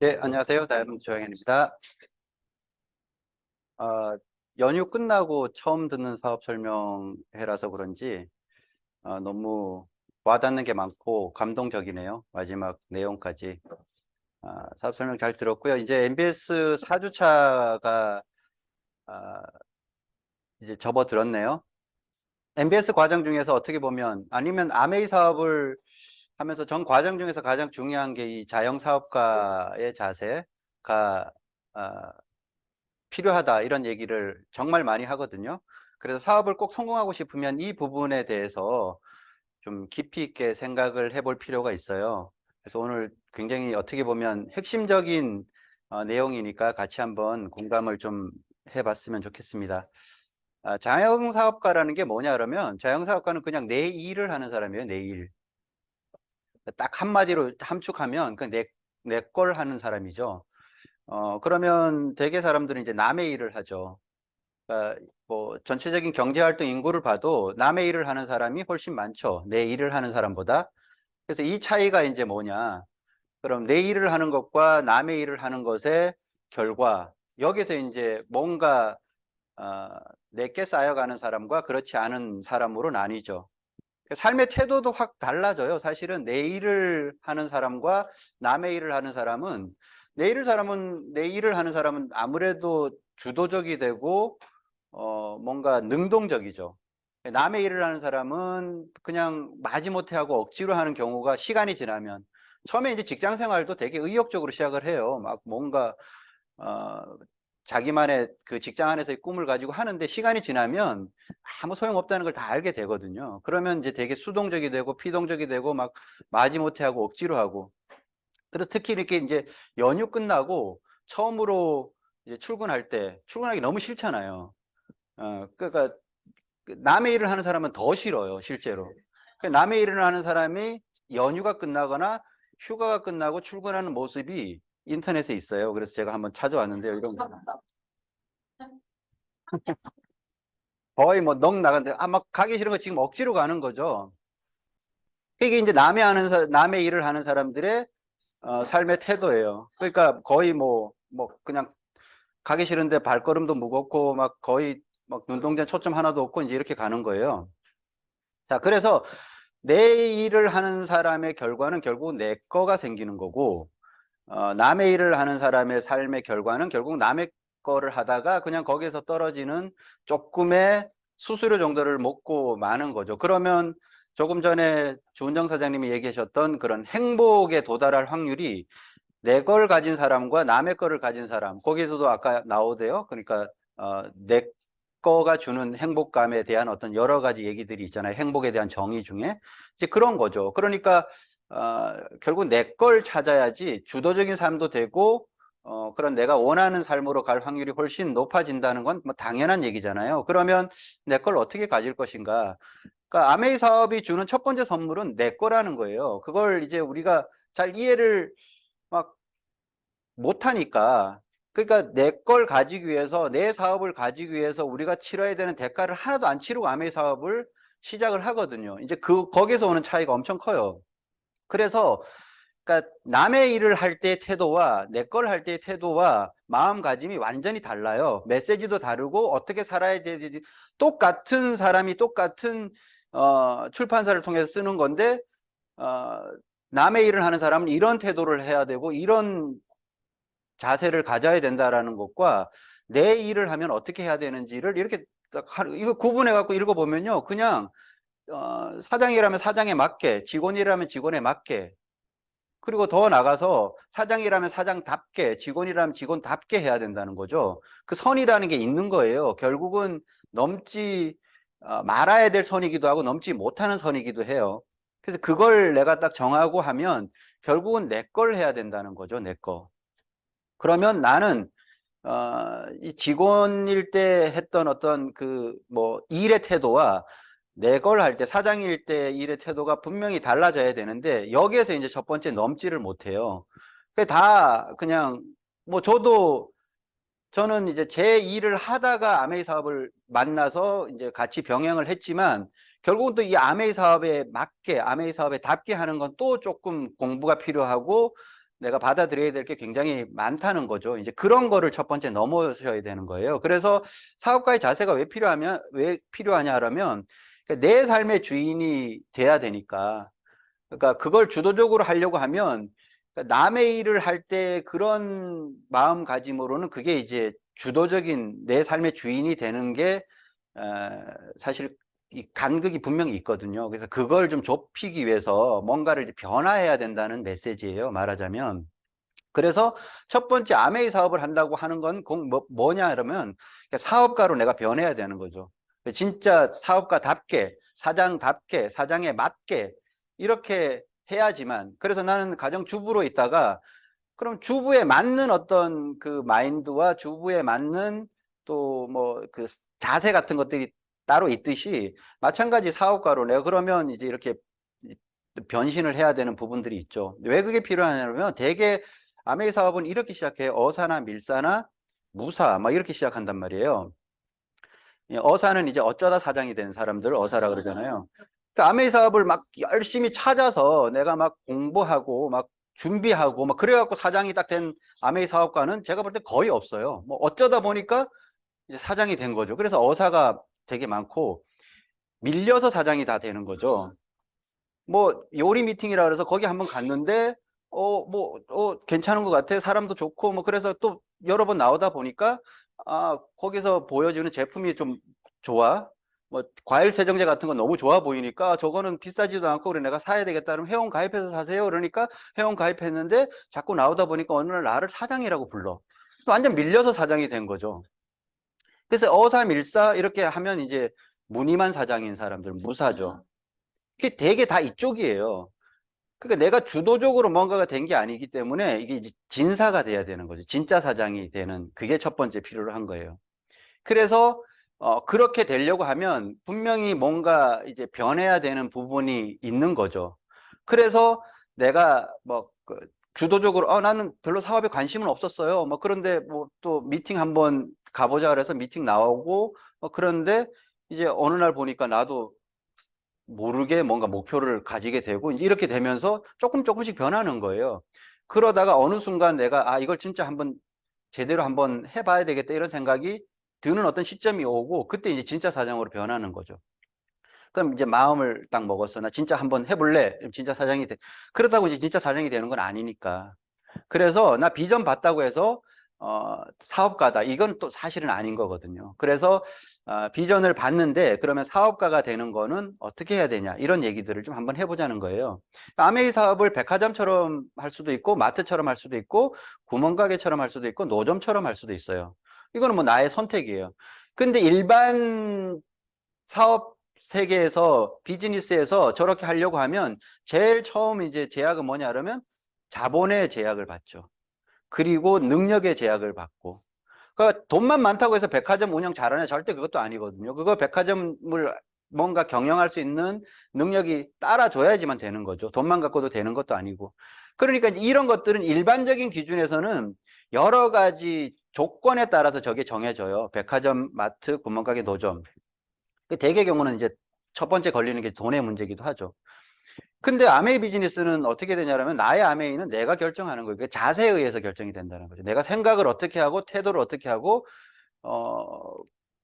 네, 안녕하세요. 다이아몬드 조영현입니다. 어, 연휴 끝나고 처음 듣는 사업 설명회라서 그런지 너무 와닿는 게 많고 감동적이네요. 마지막 내용까지. 사업 설명 잘 들었고요. 이제 MBS 4주차가 이제 접어들었네요. MBS 과정 중에서 어떻게 보면 아니면 아메이 사업을 하면서 전 과정 중에서 가장 중요한 게 이 자영사업가의 자세가 필요하다 이런 얘기를 정말 많이 하거든요. 그래서 사업을 꼭 성공하고 싶으면 이 부분에 대해서 좀 깊이 있게 생각을 해볼 필요가 있어요. 그래서 오늘 굉장히 어떻게 보면 핵심적인 내용이니까 같이 한번 공감을 좀 해봤으면 좋겠습니다. 자영사업가라는 게 뭐냐 그러면 자영사업가는 그냥 내 일을 하는 사람이에요. 내 일. 딱 한마디로 함축하면 내 걸 하는 사람이죠. 그러면 대개 사람들은 이제 남의 일을 하죠. 뭐 전체적인 경제활동 인구를 봐도 남의 일을 하는 사람이 훨씬 많죠. 내 일을 하는 사람보다. 그래서 이 차이가 이제 뭐냐. 그럼 내 일을 하는 것과 남의 일을 하는 것의 결과, 여기서 이제 뭔가 어, 내게 쌓여가는 사람과 그렇지 않은 사람으로 나뉘죠. 삶의 태도도 확 달라져요. 사실은 내 일을 하는 사람과 남의 일을 하는 사람은 내 일을 하는 사람은 아무래도 주도적이 되고 뭔가 능동적이죠. 남의 일을 하는 사람은 그냥 마지못해 하고 억지로 하는 경우가 시간이 지나면 처음에 이제 직장 생활도 되게 의욕적으로 시작을 해요. 막 뭔가 어, 자기만의 그 직장 안에서의 꿈을 가지고 하는데 시간이 지나면 아무 소용없다는 걸 다 알게 되거든요. 그러면 이제 되게 수동적이 되고 피동적이 되고 막 마지못해 하고 억지로 하고. 그래서 특히 이렇게 이제 연휴 끝나고 처음으로 이제 출근하기 너무 싫잖아요. 그러니까 그 남의 일을 하는 사람은 더 싫어요, 실제로. 남의 일을 하는 사람이 연휴가 끝나거나 휴가가 끝나고 출근하는 모습이 인터넷에 있어요. 그래서 제가 한번 찾아왔는데요. 이런 거. 거의 뭐 넋 나간데, 막 가기 싫은 거 지금 억지로 가는 거죠. 이게 이제 남의 일을 하는 사람들의 삶의 태도예요. 그러니까 거의 뭐 그냥 가기 싫은데 발걸음도 무겁고 막 거의 막 눈동자 초점 하나도 없고 이제 이렇게 가는 거예요. 자, 그래서 내 일을 하는 사람의 결과는 결국 내 거가 생기는 거고, 남의 일을 하는 사람의 삶의 결과는 결국 남의 거를 하다가 그냥 거기에서 떨어지는 조금의 수수료 정도를 먹고 마는 거죠. 그러면 조금 전에 조은정 사장님이 얘기하셨던 그런 행복에 도달할 확률이 내 걸 가진 사람과 남의 거를 가진 사람, 거기서도 아까 나오대요. 그러니까 내 거가 주는 행복감에 대한 어떤 여러 가지 얘기들이 있잖아요. 행복에 대한 정의 중에 이제 그런 거죠. 그러니까 결국 내 걸 찾아야지 주도적인 삶도 되고 그런 내가 원하는 삶으로 갈 확률이 훨씬 높아진다는 건 뭐 당연한 얘기잖아요. 그러면 내 걸 어떻게 가질 것인가? 그러니까 아메이 사업이 주는 첫 번째 선물은 내 거라는 거예요. 그걸 이제 우리가 잘 이해를 막 못하니까. 그러니까 내 걸 가지기 위해서, 내 사업을 가지기 위해서 우리가 치러야 되는 대가를 하나도 안 치르고 아메이 사업을 시작을 하거든요. 이제 거기서 오는 차이가 엄청 커요. 그래서 그러니까 남의 일을 할 때의 태도와 내 걸 할 때의 태도와 마음가짐이 완전히 달라요. 메시지도 다르고 어떻게 살아야 되지. 똑같은 사람이 똑같은 출판사를 통해서 쓰는 건데 어, 남의 일을 하는 사람은 이런 태도를 해야 되고 이런 자세를 가져야 된다라는 것과 내 일을 하면 어떻게 해야 되는지를 이렇게 이거 구분해 갖고 읽어보면요. 그냥 사장이라면 사장에 맞게, 직원이라면 직원에 맞게, 그리고 더 나가서 사장이라면 사장답게, 직원이라면 직원답게 해야 된다는 거죠. 그 선이라는 게 있는 거예요. 결국은 넘지 말아야 될 선이기도 하고 넘지 못하는 선이기도 해요. 그래서 그걸 내가 딱 정하고 하면 결국은 내 걸 해야 된다는 거죠. 내 거. 그러면 나는 이 직원일 때 했던 어떤 그 뭐 일의 태도와 내 걸 할 때 사장일 때 일의 태도가 분명히 달라져야 되는데 여기에서 이제 첫 번째 넘지를 못해요. 다 그냥 뭐 저는 이제 제 일을 하다가 아메이 사업을 만나서 이제 같이 병행을 했지만 결국은 또 이 아메이 사업에 맞게 아메이 사업에 답게 하는 건 또 조금 공부가 필요하고 내가 받아들여야 될 게 굉장히 많다는 거죠. 이제 그런 거를 첫 번째 넘어서셔야 되는 거예요. 그래서 사업가의 자세가 왜 필요하냐라면 그러니까 내 삶의 주인이 돼야 되니까. 그러니까 그걸 주도적으로 하려고 하면 그러니까 남의 일을 할 때 그런 마음가짐으로는 그게 이제 주도적인 내 삶의 주인이 되는 게 사실 이 간극이 분명히 있거든요. 그래서 그걸 좀 좁히기 위해서 뭔가를 이제 변화해야 된다는 메시지예요. 말하자면. 그래서 첫 번째 아메이 사업을 한다고 하는 건 뭐냐 그러면 사업가로 내가 변해야 되는 거죠. 진짜 사업가답게, 사장답게, 사장에 맞게 이렇게 해야지만. 그래서 나는 가정주부로 있다가 그럼 주부에 맞는 어떤 그 마인드와 주부에 맞는 또 뭐 그 자세 같은 것들이 따로 있듯이 마찬가지 사업가로 내가 그러면 이제 이렇게 변신을 해야 되는 부분들이 있죠. 왜 그게 필요하냐면 대개 아메이 사업은 이렇게 시작해요. 어사나 밀사나 무사 막 이렇게 시작한단 말이에요. 어사는 이제 어쩌다 사장이 된 사람들 어사라 그러잖아요. 그 아메이 사업을 막 열심히 찾아서 내가 막 공부하고 막 준비하고 막 그래갖고 사장이 딱 된 아메이 사업가는 제가 볼 때 거의 없어요. 뭐 어쩌다 보니까 이제 사장이 된 거죠. 그래서 어사가 되게 많고 밀려서 사장이 다 되는 거죠. 뭐 요리 미팅이라 그래서 거기 한번 갔는데 괜찮은 것 같아. 사람도 좋고 뭐 그래서 또 여러 번 나오다 보니까 거기서 보여주는 제품이 좀 좋아. 뭐 과일 세정제 같은 건 너무 좋아 보이니까 저거는 비싸지도 않고 그래 내가 사야 되겠다 그러면 회원 가입해서 사세요. 그러니까 회원 가입했는데 자꾸 나오다 보니까 어느 날 나를 사장이라고 불러. 그래서 완전 밀려서 사장이 된 거죠. 그래서 어사밀사 이렇게 하면 이제 무늬만 사장인 사람들 무사죠. 그게 되게 다 이쪽이에요. 그러니까 내가 주도적으로 뭔가가 된 게 아니기 때문에 이게 이제 진사가 돼야 되는 거죠. 진짜 사장이 되는 그게 첫 번째 필요로 한 거예요. 그래서 그렇게 되려고 하면 분명히 뭔가 이제 변해야 되는 부분이 있는 거죠. 그래서 내가 뭐 주도적으로 나는 별로 사업에 관심은 없었어요. 뭐 그런데 뭐 또 미팅 한번 가보자 그래서 미팅 나오고 그런데 이제 어느 날 보니까 나도 모르게 뭔가 목표를 가지게 되고 이제 이렇게 되면서 조금씩 변하는 거예요. 그러다가 어느 순간 내가 이걸 진짜 한번 제대로 한번 해봐야 되겠다 이런 생각이 드는 어떤 시점이 오고 그때 이제 진짜 사장으로 변하는 거죠. 그럼 이제 마음을 딱 먹었어. 나 진짜 한번 해볼래. 진짜 사장이 돼. 그렇다고 이제 진짜 사장이 되는 건 아니니까. 그래서 나 비전 봤다고 해서 사업가다. 이건 또 사실은 아닌 거거든요. 그래서 비전을 봤는데 그러면 사업가가 되는 거는 어떻게 해야 되냐 이런 얘기들을 좀 한번 해보자는 거예요. 아메이 사업을 백화점처럼 할 수도 있고 마트처럼 할 수도 있고 구멍가게처럼 할 수도 있고 노점처럼 할 수도 있어요. 이거는 뭐 나의 선택이에요. 근데 일반 사업 세계에서 비즈니스에서 저렇게 하려고 하면 제일 처음 이제 제약은 뭐냐 그러면 자본의 제약을 받죠. 그리고 능력의 제약을 받고. 그러니까 돈만 많다고 해서 백화점 운영 잘하냐? 절대 그것도 아니거든요. 그거 백화점을 뭔가 경영할 수 있는 능력이 따라줘야지만 되는 거죠. 돈만 갖고도 되는 것도 아니고. 그러니까 이런 것들은 일반적인 기준에서는 여러 가지 조건에 따라서 저게 정해져요. 백화점, 마트, 구멍가게, 노점. 그 대개 경우는 이제 첫 번째 걸리는 게 돈의 문제이기도 하죠. 근데 아메이 비즈니스는 어떻게 되냐면 나의 아메이는 내가 결정하는 거예요. 그 자세에 의해서 결정이 된다는 거죠. 내가 생각을 어떻게 하고 태도를 어떻게 하고 어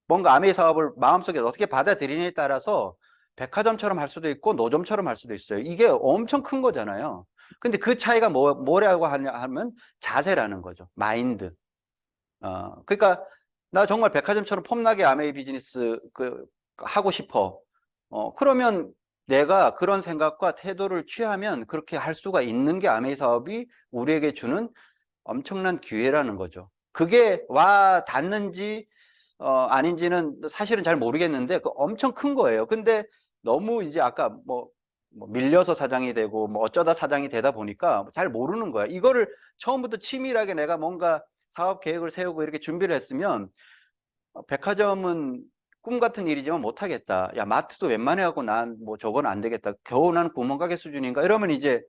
뭔가 아메이 사업을 마음속에 어떻게 받아들이냐에 따라서 백화점처럼 할 수도 있고 노점처럼 할 수도 있어요. 이게 엄청 큰 거잖아요. 근데 그 차이가 뭐라고 하냐 하면 자세라는 거죠. 마인드. 그러니까 나 정말 백화점처럼 폼나게 아메이 비즈니스 하고 싶어. 그러면 내가 그런 생각과 태도를 취하면 그렇게 할 수가 있는 게 아메이 사업이 우리에게 주는 엄청난 기회라는 거죠. 그게 와 닿는지 아닌지는 사실은 잘 모르겠는데 그 엄청 큰 거예요. 근데 너무 이제 아까 뭐 밀려서 사장이 되고 뭐 어쩌다 사장이 되다 보니까 잘 모르는 거야. 이거를 처음부터 치밀하게 내가 뭔가 사업 계획을 세우고 이렇게 준비를 했으면 백화점은 꿈 같은 일이지만 못하겠다. 야, 마트도 웬만해 갖고 난 뭐 저건 안 되겠다. 겨우 난 구멍가게 수준인가? 이러면 이제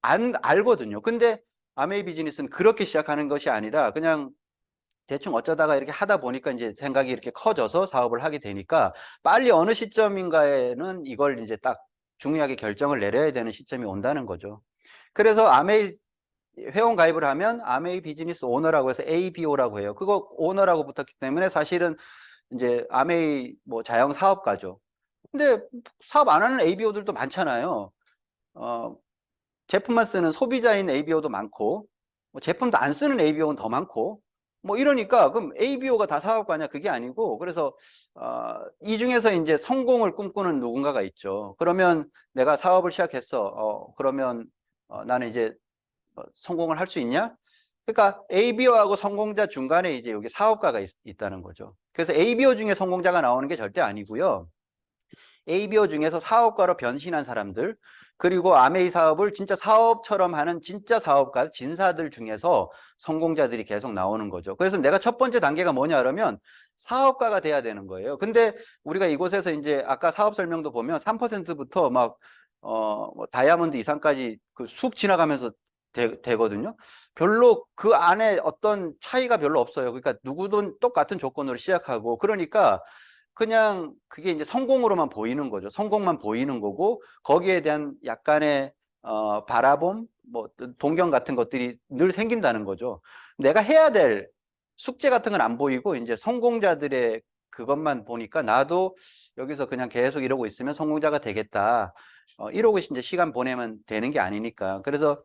알거든요. 근데 아메이 비즈니스는 그렇게 시작하는 것이 아니라 그냥 대충 어쩌다가 이렇게 하다 보니까 이제 생각이 이렇게 커져서 사업을 하게 되니까 빨리 어느 시점인가에는 이걸 이제 딱 중요하게 결정을 내려야 되는 시점이 온다는 거죠. 그래서 아메이 회원 가입을 하면 아메이 비즈니스 오너라고 해서 ABO라고 해요. 그거 오너라고 붙었기 때문에 사실은 이제 아메이 뭐 자영 사업가죠. 근데 사업 안 하는 ABO들도 많잖아요. 어, 제품만 쓰는 소비자인 ABO도 많고, 뭐 제품도 안 쓰는 ABO는 더 많고, 뭐 이러니까 그럼 ABO가 다 사업가냐? 그게 아니고, 그래서 이 중에서 이제 성공을 꿈꾸는 누군가가 있죠. 그러면 내가 사업을 시작했어. 그러면 나는 이제 성공을 할 수 있냐? 그러니까 ABO하고 성공자 중간에 이제 여기 사업가가 있다는 거죠. 그래서 ABO 중에 성공자가 나오는 게 절대 아니고요. ABO 중에서 사업가로 변신한 사람들, 그리고 아메이 사업을 진짜 사업처럼 하는 진짜 사업가, 진사들 중에서 성공자들이 계속 나오는 거죠. 그래서 내가 첫 번째 단계가 뭐냐 그러면 사업가가 돼야 되는 거예요. 근데 우리가 이곳에서 이제 아까 사업 설명도 보면 3%부터 막, 뭐 다이아몬드 이상까지 그 쑥 지나가면서 되거든요. 별로 그 안에 어떤 차이가 별로 없어요. 그러니까 누구든 똑같은 조건으로 시작하고, 그러니까 그냥 그게 이제 성공으로만 보이는 거죠. 성공만 보이는 거고, 거기에 대한 약간의 바라봄, 뭐 동경 같은 것들이 늘 생긴다는 거죠. 내가 해야 될 숙제 같은 건 안 보이고 이제 성공자들의 그것만 보니까 나도 여기서 그냥 계속 이러고 있으면 성공자가 되겠다. 이러고 이제 시간 보내면 되는 게 아니니까. 그래서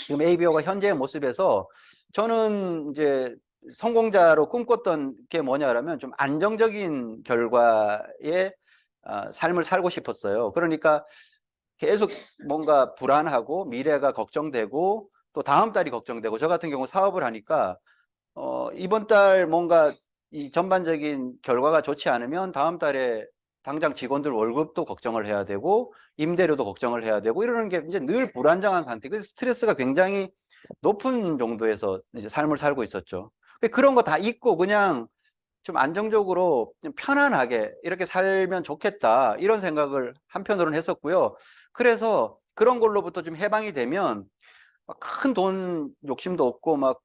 지금 ABO가 현재의 모습에서 저는 이제 성공자로 꿈꿨던 게 뭐냐라면 좀 안정적인 결과의 삶을 살고 싶었어요. 그러니까 계속 뭔가 불안하고 미래가 걱정되고 또 다음 달이 걱정되고, 저 같은 경우 사업을 하니까 이번 달 뭔가 이 전반적인 결과가 좋지 않으면 다음 달에 당장 직원들 월급도 걱정을 해야 되고 임대료도 걱정을 해야 되고 이러는 게 이제 늘 불안정한 상태. 그래서 스트레스가 굉장히 높은 정도에서 이제 삶을 살고 있었죠. 그런 거 다 잊고 그냥 좀 안정적으로 좀 편안하게 이렇게 살면 좋겠다, 이런 생각을 한편으로는 했었고요. 그래서 그런 걸로부터 좀 해방이 되면 큰 돈 욕심도 없고 뭐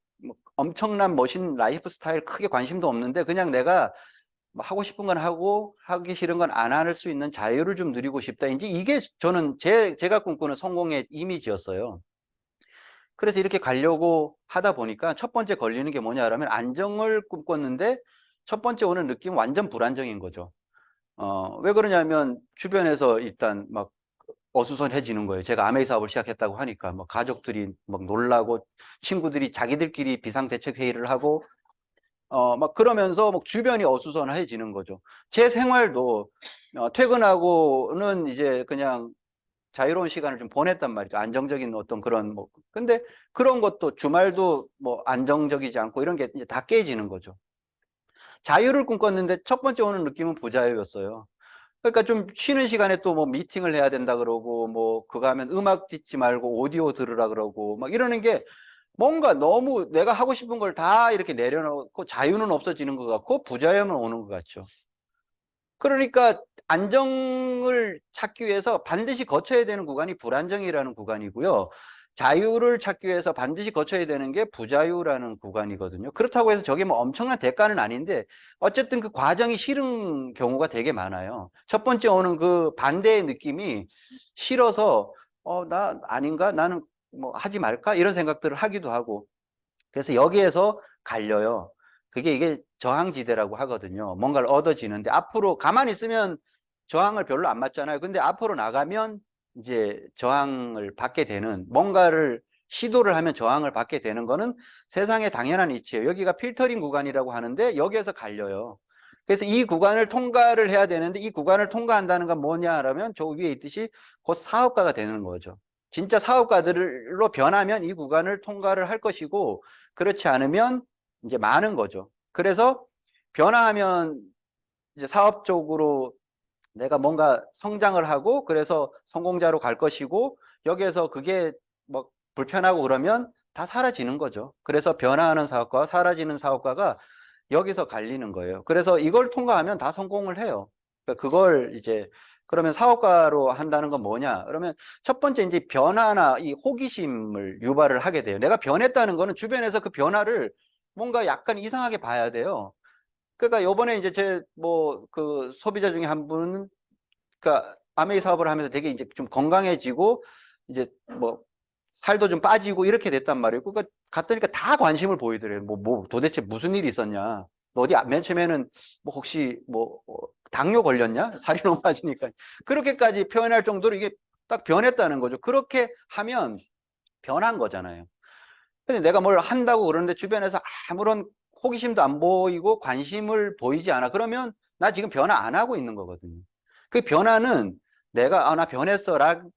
엄청난 멋진 라이프 스타일 크게 관심도 없는데 그냥 내가 뭐 하고 싶은 건 하고 하기 싫은 건 안 할 수 있는 자유를 좀 누리고 싶다. 이제 이게 저는 제가 꿈꾸는 성공의 이미지였어요. 그래서 이렇게 가려고 하다 보니까 첫 번째 걸리는 게 뭐냐라면 안정을 꿈꿨는데 첫 번째 오는 느낌은 완전 불안정인 거죠. 왜 그러냐면 주변에서 일단 막 어수선해지는 거예요. 제가 아메이 사업을 시작했다고 하니까 뭐 가족들이 막 놀라고 친구들이 자기들끼리 비상대책회의를 하고 막 그러면서 막 주변이 어수선해지는 거죠. 제 생활도 퇴근하고는 이제 그냥 자유로운 시간을 좀 보냈단 말이죠. 안정적인 어떤 그런 뭐 근데 그런 것도 주말도 뭐 안정적이지 않고 이런 게 이제 다 깨지는 거죠. 자유를 꿈꿨는데 첫 번째 오는 느낌은 부자유였어요. 그러니까 좀 쉬는 시간에 또 뭐 미팅을 해야 된다 그러고 뭐 그거 하면 음악 듣지 말고 오디오 들으라 그러고 막 이러는 게 뭔가 너무 내가 하고 싶은 걸 다 이렇게 내려놓고 자유는 없어지는 것 같고 부자유만 오는 것 같죠. 그러니까 안정을 찾기 위해서 반드시 거쳐야 되는 구간이 불안정이라는 구간이고요. 자유를 찾기 위해서 반드시 거쳐야 되는 게 부자유라는 구간이거든요. 그렇다고 해서 저게 뭐 엄청난 대가는 아닌데 어쨌든 그 과정이 싫은 경우가 되게 많아요. 첫 번째 오는 그 반대의 느낌이 싫어서 나 아닌가? 나는 뭐 하지 말까? 이런 생각들을 하기도 하고, 그래서 여기에서 갈려요. 이게 저항지대라고 하거든요. 뭔가를 얻어지는데 앞으로 가만히 있으면 저항을 별로 안 맞잖아요. 근데 앞으로 나가면 이제 저항을 받게 되는, 뭔가를 시도를 하면 저항을 받게 되는 거는 세상에 당연한 이치예요. 여기가 필터링 구간이라고 하는데 여기에서 갈려요. 그래서 이 구간을 통과를 해야 되는데 이 구간을 통과한다는 건 뭐냐라면 저 위에 있듯이 곧 사업가가 되는 거죠. 진짜 사업가들로 변하면 이 구간을 통과를 할 것이고, 그렇지 않으면 이제 많은 거죠. 그래서 변화하면 이제 사업적으로 내가 뭔가 성장을 하고 그래서 성공자로 갈 것이고, 여기에서 그게 뭐 불편하고 그러면 다 사라지는 거죠. 그래서 변화하는 사업가와 사라지는 사업가가 여기서 갈리는 거예요. 그래서 이걸 통과하면 다 성공을 해요. 그러니까 그걸 이제 그러면 사업가로 한다는 건 뭐냐? 그러면 첫 번째 이제 변화나 이 호기심을 유발을 하게 돼요. 내가 변했다는 거는 주변에서 그 변화를 뭔가 약간 이상하게 봐야 돼요. 그러니까 요번에 이제 제 뭐 그 소비자 중에 한 분은 그러니까 아메이 사업을 하면서 되게 이제 좀 건강해지고 이제 뭐 살도 좀 빠지고 이렇게 됐단 말이에요. 그러니까 갔더니까 다 관심을 보이더래요. 뭐 도대체 무슨 일이 있었냐. 너 어디 맨 처음에는 뭐 혹시 뭐 당뇨 걸렸냐? 살이 너무 빠지니까. 그렇게까지 표현할 정도로 이게 딱 변했다는 거죠. 그렇게 하면 변한 거잖아요. 근데 내가 뭘 한다고 그러는데 주변에서 아무런 호기심도 안 보이고 관심을 보이지 않아. 그러면 나 지금 변화 안 하고 있는 거거든요. 그 변화는 내가 나 변했어라는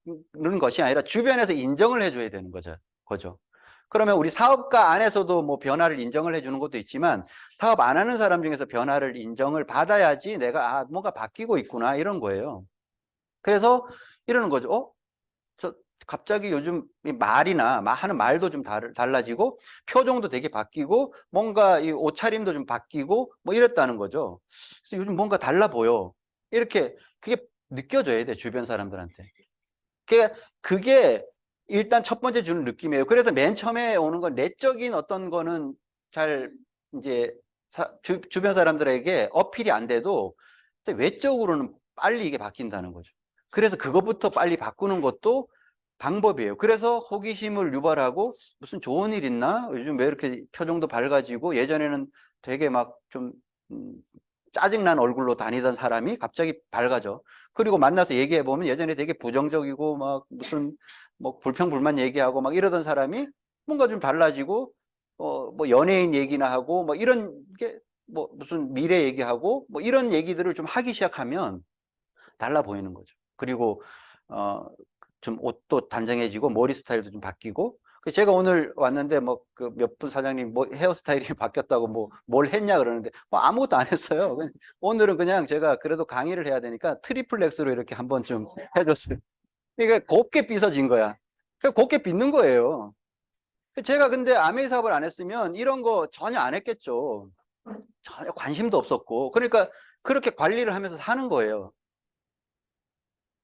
것이 아니라 주변에서 인정을 해줘야 되는 거죠. 그러면 우리 사업가 안에서도 뭐 변화를 인정을 해주는 것도 있지만 사업 안 하는 사람 중에서 변화를 인정을 받아야지 내가 뭔가 바뀌고 있구나 이런 거예요. 그래서 이러는 거죠. 저 갑자기 요즘 이 말이나 하는 말도 좀 달라지고 표정도 되게 바뀌고 뭔가 이 옷차림도 좀 바뀌고 뭐 이랬다는 거죠. 그래서 요즘 뭔가 달라 보여. 이렇게 그게 느껴져야 돼, 주변 사람들한테. 그게 일단 첫 번째 주는 느낌이에요. 그래서 맨 처음에 오는 건 내적인 어떤 거는 잘 이제 주변 사람들에게 어필이 안 돼도 외적으로는 빨리 이게 바뀐다는 거죠. 그래서 그것부터 빨리 바꾸는 것도 방법이에요. 그래서 호기심을 유발하고 무슨 좋은 일 있나? 요즘 왜 이렇게 표정도 밝아지고 예전에는 되게 막좀 짜증난 얼굴로 다니던 사람이 갑자기 밝아져. 그리고 만나서 얘기해 보면 예전에 되게 부정적이고 막 무슨 뭐 불평불만 얘기하고 막 이러던 사람이 뭔가 좀 달라지고 뭐 연예인 얘기나 하고 뭐 이런 게 뭐 무슨 미래 얘기하고 뭐 이런 얘기들을 좀 하기 시작하면 달라 보이는 거죠. 그리고 좀 옷도 단정해지고 머리 스타일도 좀 바뀌고 제가 오늘 왔는데 뭐 그 몇 분 사장님 뭐 헤어스타일이 바뀌었다고 뭐 뭘 했냐 그러는데 뭐 아무것도 안 했어요. 오늘은 그냥 제가 그래도 강의를 해야 되니까 트리플 X로 이렇게 한번 좀 해줬어요. 그러니까 곱게 삐서진 거야. 곱게 빗는 거예요. 제가 근데 아메이 사업을 안 했으면 이런 거 전혀 안 했겠죠. 전혀 관심도 없었고. 그러니까 그렇게 관리를 하면서 사는 거예요.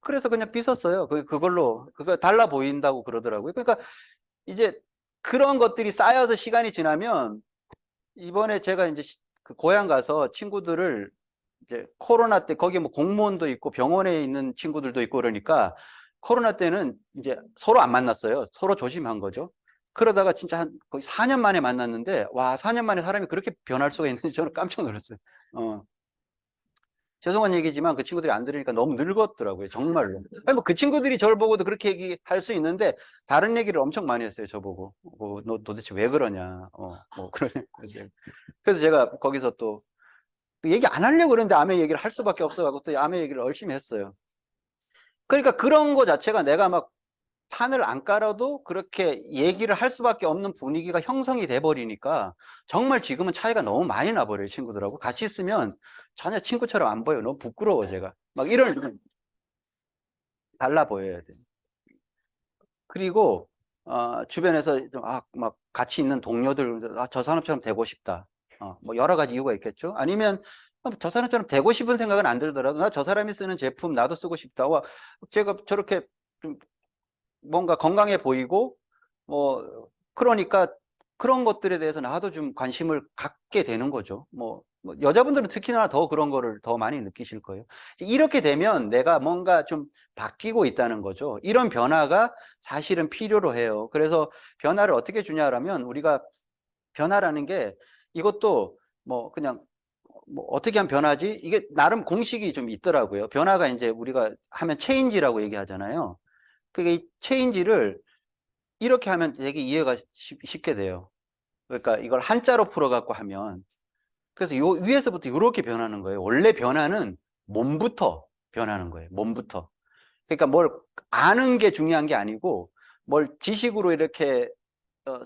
그래서 그냥 빗었어요. 그거 달라 보인다고 그러더라고요. 그러니까 이제 그런 것들이 쌓여서 시간이 지나면 이번에 제가 이제 그 고향 가서 친구들을 이제 코로나 때 거기 뭐 공무원도 있고 병원에 있는 친구들도 있고 그러니까 코로나 때는 이제 서로 안 만났어요. 서로 조심한 거죠. 그러다가 진짜 한 거의 4년 만에 만났는데 와, 4년 만에 사람이 그렇게 변할 수가 있는지 저는 깜짝 놀랐어요. 어. 죄송한 얘기지만 그 친구들이 안 들으니까 너무 늙었더라고요. 정말로. 아니, 뭐 그 친구들이 저를 보고도 그렇게 얘기할 수 있는데 다른 얘기를 엄청 많이 했어요. 저보고. 너 도대체 왜 그러냐. 뭐 그러냐. 그래서 제가 거기서 또 얘기 안 하려고 그러는데 암의 얘기를 할 수밖에 없어가지고 또 암의 얘기를 열심히 했어요. 그러니까 그런 거 자체가 내가 막 판을 안 깔아도 그렇게 얘기를 할 수밖에 없는 분위기가 형성이 돼 버리니까 정말 지금은 차이가 너무 많이 나버려요. 친구들하고 같이 있으면 전혀 친구처럼 안 보여요. 너무 부끄러워 제가 막 이런 달라 보여야 돼. 그리고 주변에서 막 같이 있는 동료들 저 사람처럼 되고 싶다. 뭐 여러 가지 이유가 있겠죠. 아니면 저 사람처럼 되고 싶은 생각은 안 들더라도 나 저 사람이 쓰는 제품 나도 쓰고 싶다. 와, 제가 저렇게 좀 뭔가 건강해 보이고 뭐 그러니까 그런 것들에 대해서 나도 좀 관심을 갖게 되는 거죠. 뭐 여자분들은 특히나 더 그런 거를 더 많이 느끼실 거예요. 이렇게 되면 내가 뭔가 좀 바뀌고 있다는 거죠. 이런 변화가 사실은 필요로 해요. 그래서 변화를 어떻게 주냐라면 우리가 변화라는 게 이것도 뭐 그냥 뭐 어떻게 하면 변하지? 이게 나름 공식이 좀 있더라고요. 변화가 이제 우리가 하면 체인지라고 얘기하잖아요. 그게 체인지를 이렇게 하면 되게 이해가 쉽게 돼요. 그러니까 이걸 한자로 풀어갖고 하면 그래서 요 위에서부터 이렇게 변하는 거예요. 원래 변화는 몸부터 변하는 거예요. 몸부터. 그러니까 뭘 아는 게 중요한 게 아니고 뭘 지식으로 이렇게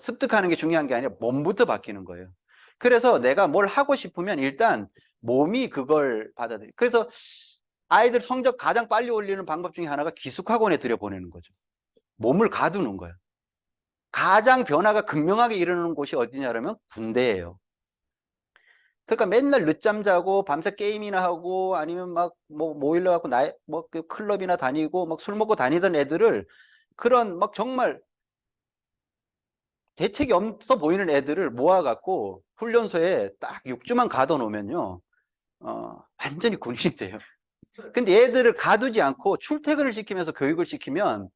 습득하는 게 중요한 게 아니라 몸부터 바뀌는 거예요. 그래서 내가 뭘 하고 싶으면 일단 몸이 그걸 받아들여요. 그래서 아이들 성적 가장 빨리 올리는 방법 중에 하나가 기숙학원에 들여보내는 거죠. 몸을 가두는 거예요. 가장 변화가 극명하게 일어나는 곳이 어디냐면 군대예요. 그러니까 맨날 늦잠 자고 밤새 게임이나 하고 아니면 막 뭐 모일러 갖고 뭐그 클럽이나 다니고 막 술 먹고 다니던 애들을 그런 막 정말 대책이 없어 보이는 애들을 모아갖고 훈련소에 딱 6주만 가둬놓으면요, 완전히 군인이 돼요. 근데 애들을 가두지 않고 출퇴근을 시키면서 교육을 시키면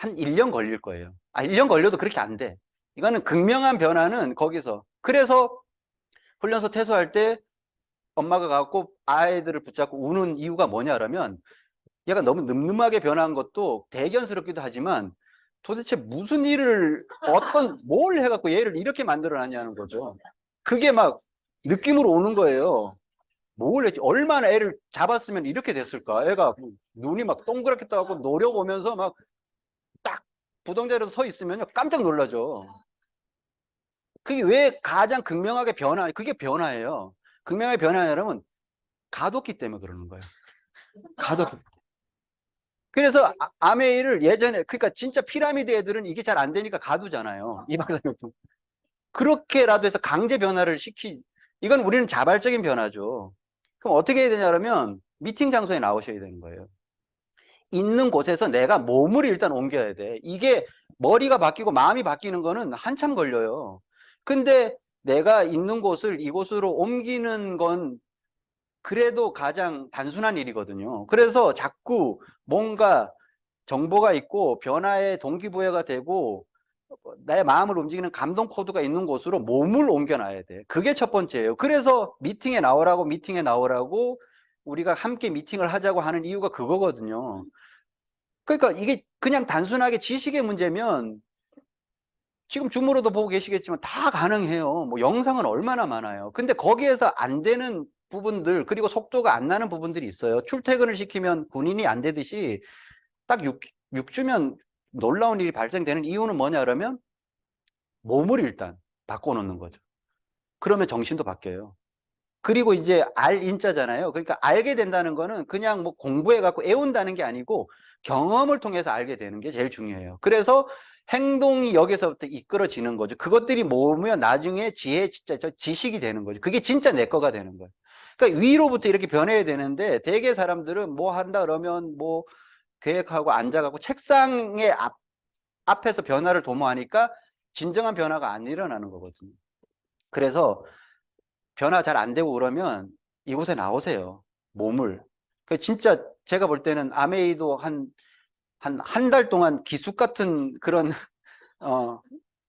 한 1년 걸릴 거예요. 1년 걸려도 그렇게 안 돼. 이거는 극명한 변화는 거기서. 그래서 훈련소 퇴소할 때 엄마가 가고 아이들을 붙잡고 우는 이유가 뭐냐라면 얘가 너무 늠름하게 변한 것도 대견스럽기도 하지만 도대체 무슨 일을 뭘 해갖고 얘를 이렇게 만들어놨냐는 거죠. 그게 막 느낌으로 오는 거예요. 뭘 했지? 얼마나 애를 잡았으면 이렇게 됐을까? 애가 눈이 막 동그랗게 떠갖고 노려보면서 막 딱 부동자리로 서 있으면요 깜짝 놀라죠. 그게 왜 가장 극명하게 그게 변화예요. 극명하게 변화냐면 가뒀기 때문에 그러는 거예요. 가뒀기. 그래서 아메이를 예전에 그러니까 진짜 피라미드 애들은 이게 잘 안 되니까 가두잖아요. 이 박사님도 그렇게라도 해서 강제 변화를 이건 우리는 자발적인 변화죠. 그럼 어떻게 해야 되냐면 미팅 장소에 나오셔야 되는 거예요. 있는 곳에서 내가 몸을 일단 옮겨야 돼. 이게 머리가 바뀌고 마음이 바뀌는 거는 한참 걸려요. 근데 내가 있는 곳을 이곳으로 옮기는 건 그래도 가장 단순한 일이거든요. 그래서 자꾸 뭔가 정보가 있고 변화의 동기부여가 되고 나의 마음을 움직이는 감동 코드가 있는 곳으로 몸을 옮겨놔야 돼. 그게 첫 번째예요. 그래서 미팅에 나오라고 우리가 함께 미팅을 하자고 하는 이유가 그거거든요. 그러니까 이게 그냥 단순하게 지식의 문제면 지금 줌으로도 보고 계시겠지만 다 가능해요. 뭐 영상은 얼마나 많아요. 근데 거기에서 안 되는 부분들 그리고 속도가 안 나는 부분들이 있어요. 출퇴근을 시키면 군인이 안 되듯이 딱 6주면 놀라운 일이 발생되는 이유는 뭐냐 그러면 몸을 일단 바꿔놓는 거죠. 그러면 정신도 바뀌어요. 그리고 이제 인자잖아요. 그러니까 알게 된다는 거는 그냥 뭐 공부해갖고 애운다는 게 아니고 경험을 통해서 알게 되는 게 제일 중요해요. 그래서 행동이 여기서부터 이끌어지는 거죠. 그것들이 모으면 나중에 진짜 지식이 되는 거죠. 그게 진짜 내 거가 되는 거예요. 그러니까 위로부터 이렇게 변해야 되는데 대개 사람들은 뭐 한다 그러면 뭐 계획하고 앉아갖고 책상의 앞에서 변화를 도모하니까 진정한 변화가 안 일어나는 거거든요. 그래서 변화 잘 안 되고 그러면 이곳에 나오세요. 몸을. 진짜 제가 볼 때는 아메이도 한 달 동안 기숙 같은 그런,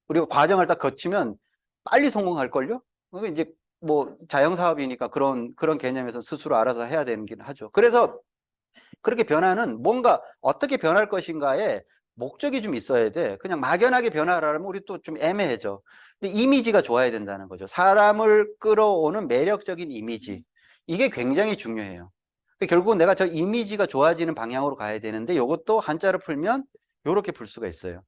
우리가 과정을 딱 거치면 빨리 성공할걸요? 그게 이제 뭐 자영사업이니까 그런 개념에서 스스로 알아서 해야 되는 긴 하죠. 그래서 그렇게 변화는 뭔가 어떻게 변할 것인가에 목적이 좀 있어야 돼. 그냥 막연하게 변화하려면 우리 또 좀 애매해져. 근데 이미지가 좋아야 된다는 거죠. 사람을 끌어오는 매력적인 이미지. 이게 굉장히 중요해요. 결국은 내가 저 이미지가 좋아지는 방향으로 가야 되는데 이것도 한자로 풀면 이렇게 풀 수가 있어요.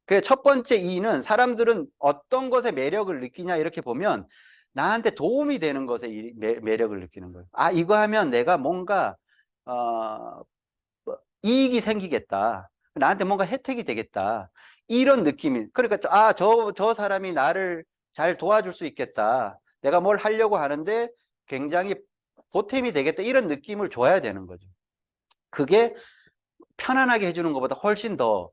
그 첫 번째 이는 사람들은 어떤 것에 매력을 느끼냐 이렇게 보면 나한테 도움이 되는 것에 매력을 느끼는 거예요. 이거 하면 내가 뭔가 어, 이익이 생기겠다. 나한테 뭔가 혜택이 되겠다. 이런 느낌이. 그러니까, 저 사람이 나를 잘 도와줄 수 있겠다. 내가 뭘 하려고 하는데 굉장히 보탬이 되겠다. 이런 느낌을 줘야 되는 거죠. 그게 편안하게 해주는 것보다 훨씬 더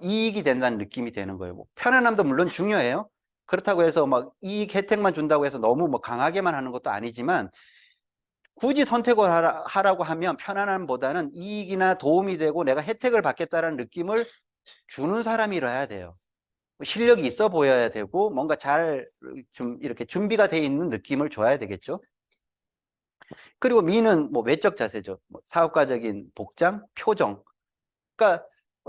이익이 된다는 느낌이 되는 거예요. 뭐 편안함도 물론 중요해요. 그렇다고 해서 막 이익 혜택만 준다고 해서 너무 뭐 강하게만 하는 것도 아니지만 굳이 선택을 하라고 하면 편안함보다는 이익이나 도움이 되고 내가 혜택을 받겠다는 느낌을 주는 사람이라야 돼요. 실력이 있어 보여야 되고 뭔가 잘 좀 이렇게 준비가 돼 있는 느낌을 줘야 되겠죠. 그리고 미는 뭐 외적 자세죠. 뭐 사업가적인 복장, 표정. 그러니까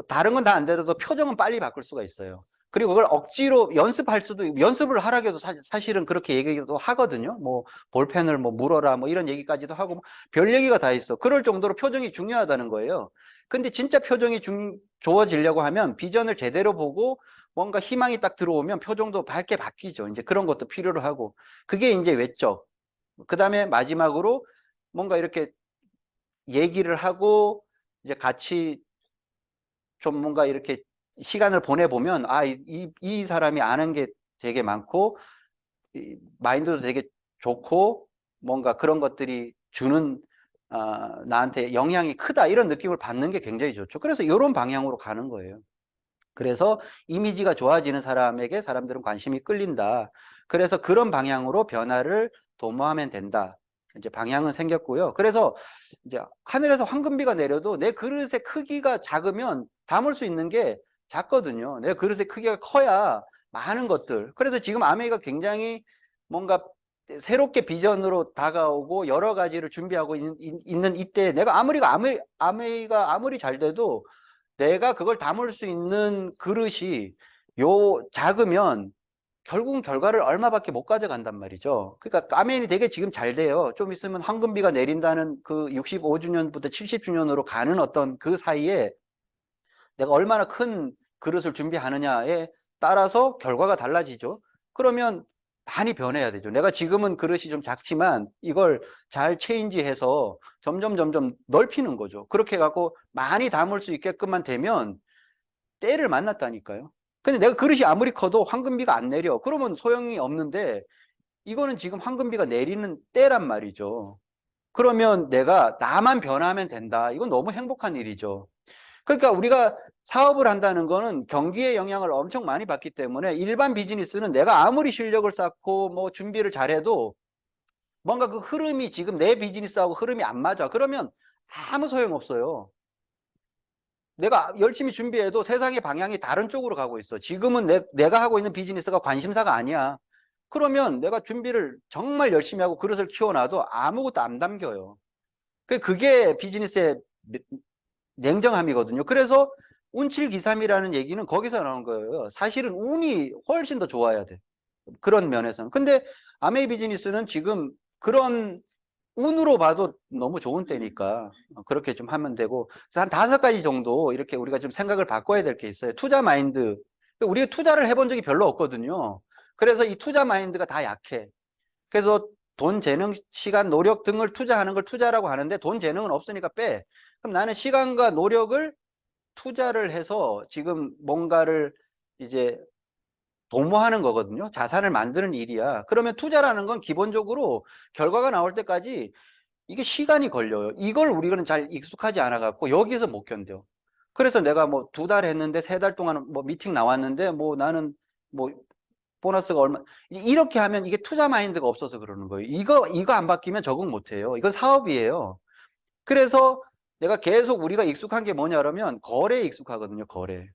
다른 건 다 안 되더라도 표정은 빨리 바꿀 수가 있어요. 그리고 그걸 억지로 연습을 하라고 해도 사실은 그렇게 얘기도 하거든요. 뭐 볼펜을 뭐 물어라 뭐 이런 얘기까지도 하고 별 얘기가 다 있어. 그럴 정도로 표정이 중요하다는 거예요. 근데 진짜 표정이 좋아지려고 하면 비전을 제대로 보고 뭔가 희망이 딱 들어오면 표정도 밝게 바뀌죠. 이제 그런 것도 필요로 하고 그게 이제 외적. 그다음에 마지막으로 뭔가 이렇게 얘기를 하고 이제 같이 좀 뭔가 이렇게 시간을 보내보면 이 사람이 아는 게 되게 많고 마인드도 되게 좋고 뭔가 그런 것들이 주는 나한테 영향이 크다 이런 느낌을 받는 게 굉장히 좋죠. 그래서 이런 방향으로 가는 거예요. 그래서 이미지가 좋아지는 사람에게 사람들은 관심이 끌린다. 그래서 그런 방향으로 변화를 도모하면 된다. 이제 방향은 생겼고요. 그래서 이제 하늘에서 황금비가 내려도 내 그릇의 크기가 작으면 담을 수 있는 게 작거든요. 내 그릇의 크기가 커야 많은 것들. 그래서 지금 아메이가 굉장히 뭔가 새롭게 비전으로 다가오고 여러 가지를 준비하고 있는 이때 내가 아메이가 아무리 잘 돼도 내가 그걸 담을 수 있는 그릇이 작으면 결국은 결과를 얼마밖에 못 가져간단 말이죠. 그러니까 아멘이 되게 지금 잘 돼요. 좀 있으면 황금비가 내린다는 그 65주년부터 70주년으로 가는 어떤 그 사이에 내가 얼마나 큰 그릇을 준비하느냐에 따라서 결과가 달라지죠. 그러면 많이 변해야 되죠. 내가 지금은 그릇이 좀 작지만 이걸 잘 체인지해서 점점 넓히는 거죠. 그렇게 해갖고 많이 담을 수 있게끔만 되면 때를 만났다니까요. 근데 내가 그릇이 아무리 커도 황금비가 안 내려. 그러면 소용이 없는데 이거는 지금 황금비가 내리는 때란 말이죠. 그러면 내가 나만 변하면 된다. 이건 너무 행복한 일이죠. 그러니까 우리가 사업을 한다는 거는 경기의 영향을 엄청 많이 받기 때문에 일반 비즈니스는 내가 아무리 실력을 쌓고 뭐 준비를 잘해도 뭔가 그 흐름이 지금 내 비즈니스하고 흐름이 안 맞아. 그러면 아무 소용없어요. 내가 열심히 준비해도 세상의 방향이 다른 쪽으로 가고 있어. 지금은 내가 하고 있는 비즈니스가 관심사가 아니야. 그러면 내가 준비를 정말 열심히 하고 그릇을 키워놔도 아무것도 안 담겨요. 그게 비즈니스의 냉정함이거든요. 그래서 운칠기삼이라는 얘기는 거기서 나온 거예요. 사실은 운이 훨씬 더 좋아야 돼. 그런 면에서는. 근데 아메이 비즈니스는 지금 그런 운으로 봐도 너무 좋은 때니까 그렇게 좀 하면 되고, 그래서 한 5가지 정도 이렇게 우리가 좀 생각을 바꿔야 될 게 있어요. 투자 마인드. 우리가 투자를 해본 적이 별로 없거든요. 그래서 이 투자 마인드가 다 약해. 그래서 돈, 재능, 시간, 노력 등을 투자하는 걸 투자라고 하는데 돈, 재능은 없으니까 빼. 그럼 나는 시간과 노력을 투자를 해서 지금 뭔가를 이제 도모하는 거거든요. 자산을 만드는 일이야. 그러면 투자라는 건 기본적으로 결과가 나올 때까지 이게 시간이 걸려요. 이걸 우리는 잘 익숙하지 않아 갖고 여기서 못 견뎌. 그래서 내가 뭐 2달 했는데 3달 동안 뭐 미팅 나왔는데 뭐 나는 뭐 보너스가 얼마, 이렇게 하면 이게 투자 마인드가 없어서 그러는 거예요. 이거 안 바뀌면 적응 못 해요. 이건 사업이에요. 그래서 내가 계속 우리가 익숙한 게 뭐냐 그러면 거래에 익숙하거든요. 거래.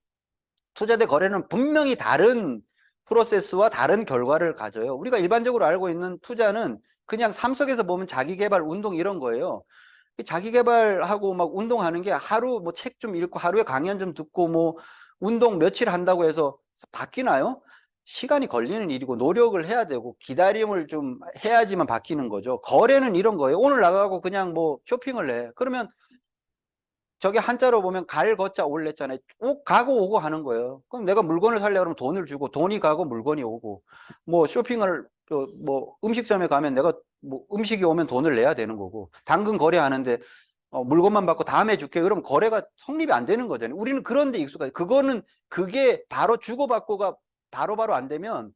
투자 대 거래는 분명히 다른 프로세스와 다른 결과를 가져요. 우리가 일반적으로 알고 있는 투자는 그냥 삶 속에서 보면 자기계발, 운동 이런 거예요. 자기계발하고 막 운동하는 게 하루 뭐 책 좀 읽고 하루에 강연 좀 듣고 뭐 운동 며칠 한다고 해서 바뀌나요? 시간이 걸리는 일이고 노력을 해야 되고 기다림을 좀 해야지만 바뀌는 거죠. 거래는 이런 거예요. 오늘 나가고 그냥 뭐 쇼핑을 해. 그러면 저게 한자로 보면 갈, 거자, 올랬잖아요. 꼭 가고 오고 하는 거예요. 그럼 내가 물건을 사려고 그러면 돈을 주고 돈이 가고 물건이 오고 뭐 쇼핑을 뭐 음식점에 가면 내가 뭐 음식이 오면 돈을 내야 되는 거고 당근 거래하는데 물건만 받고 다음에 줄게 그러면 거래가 성립이 안 되는 거잖아요. 우리는 그런 데 익숙하죠. 그게 바로 주고받고가 바로바로 안 되면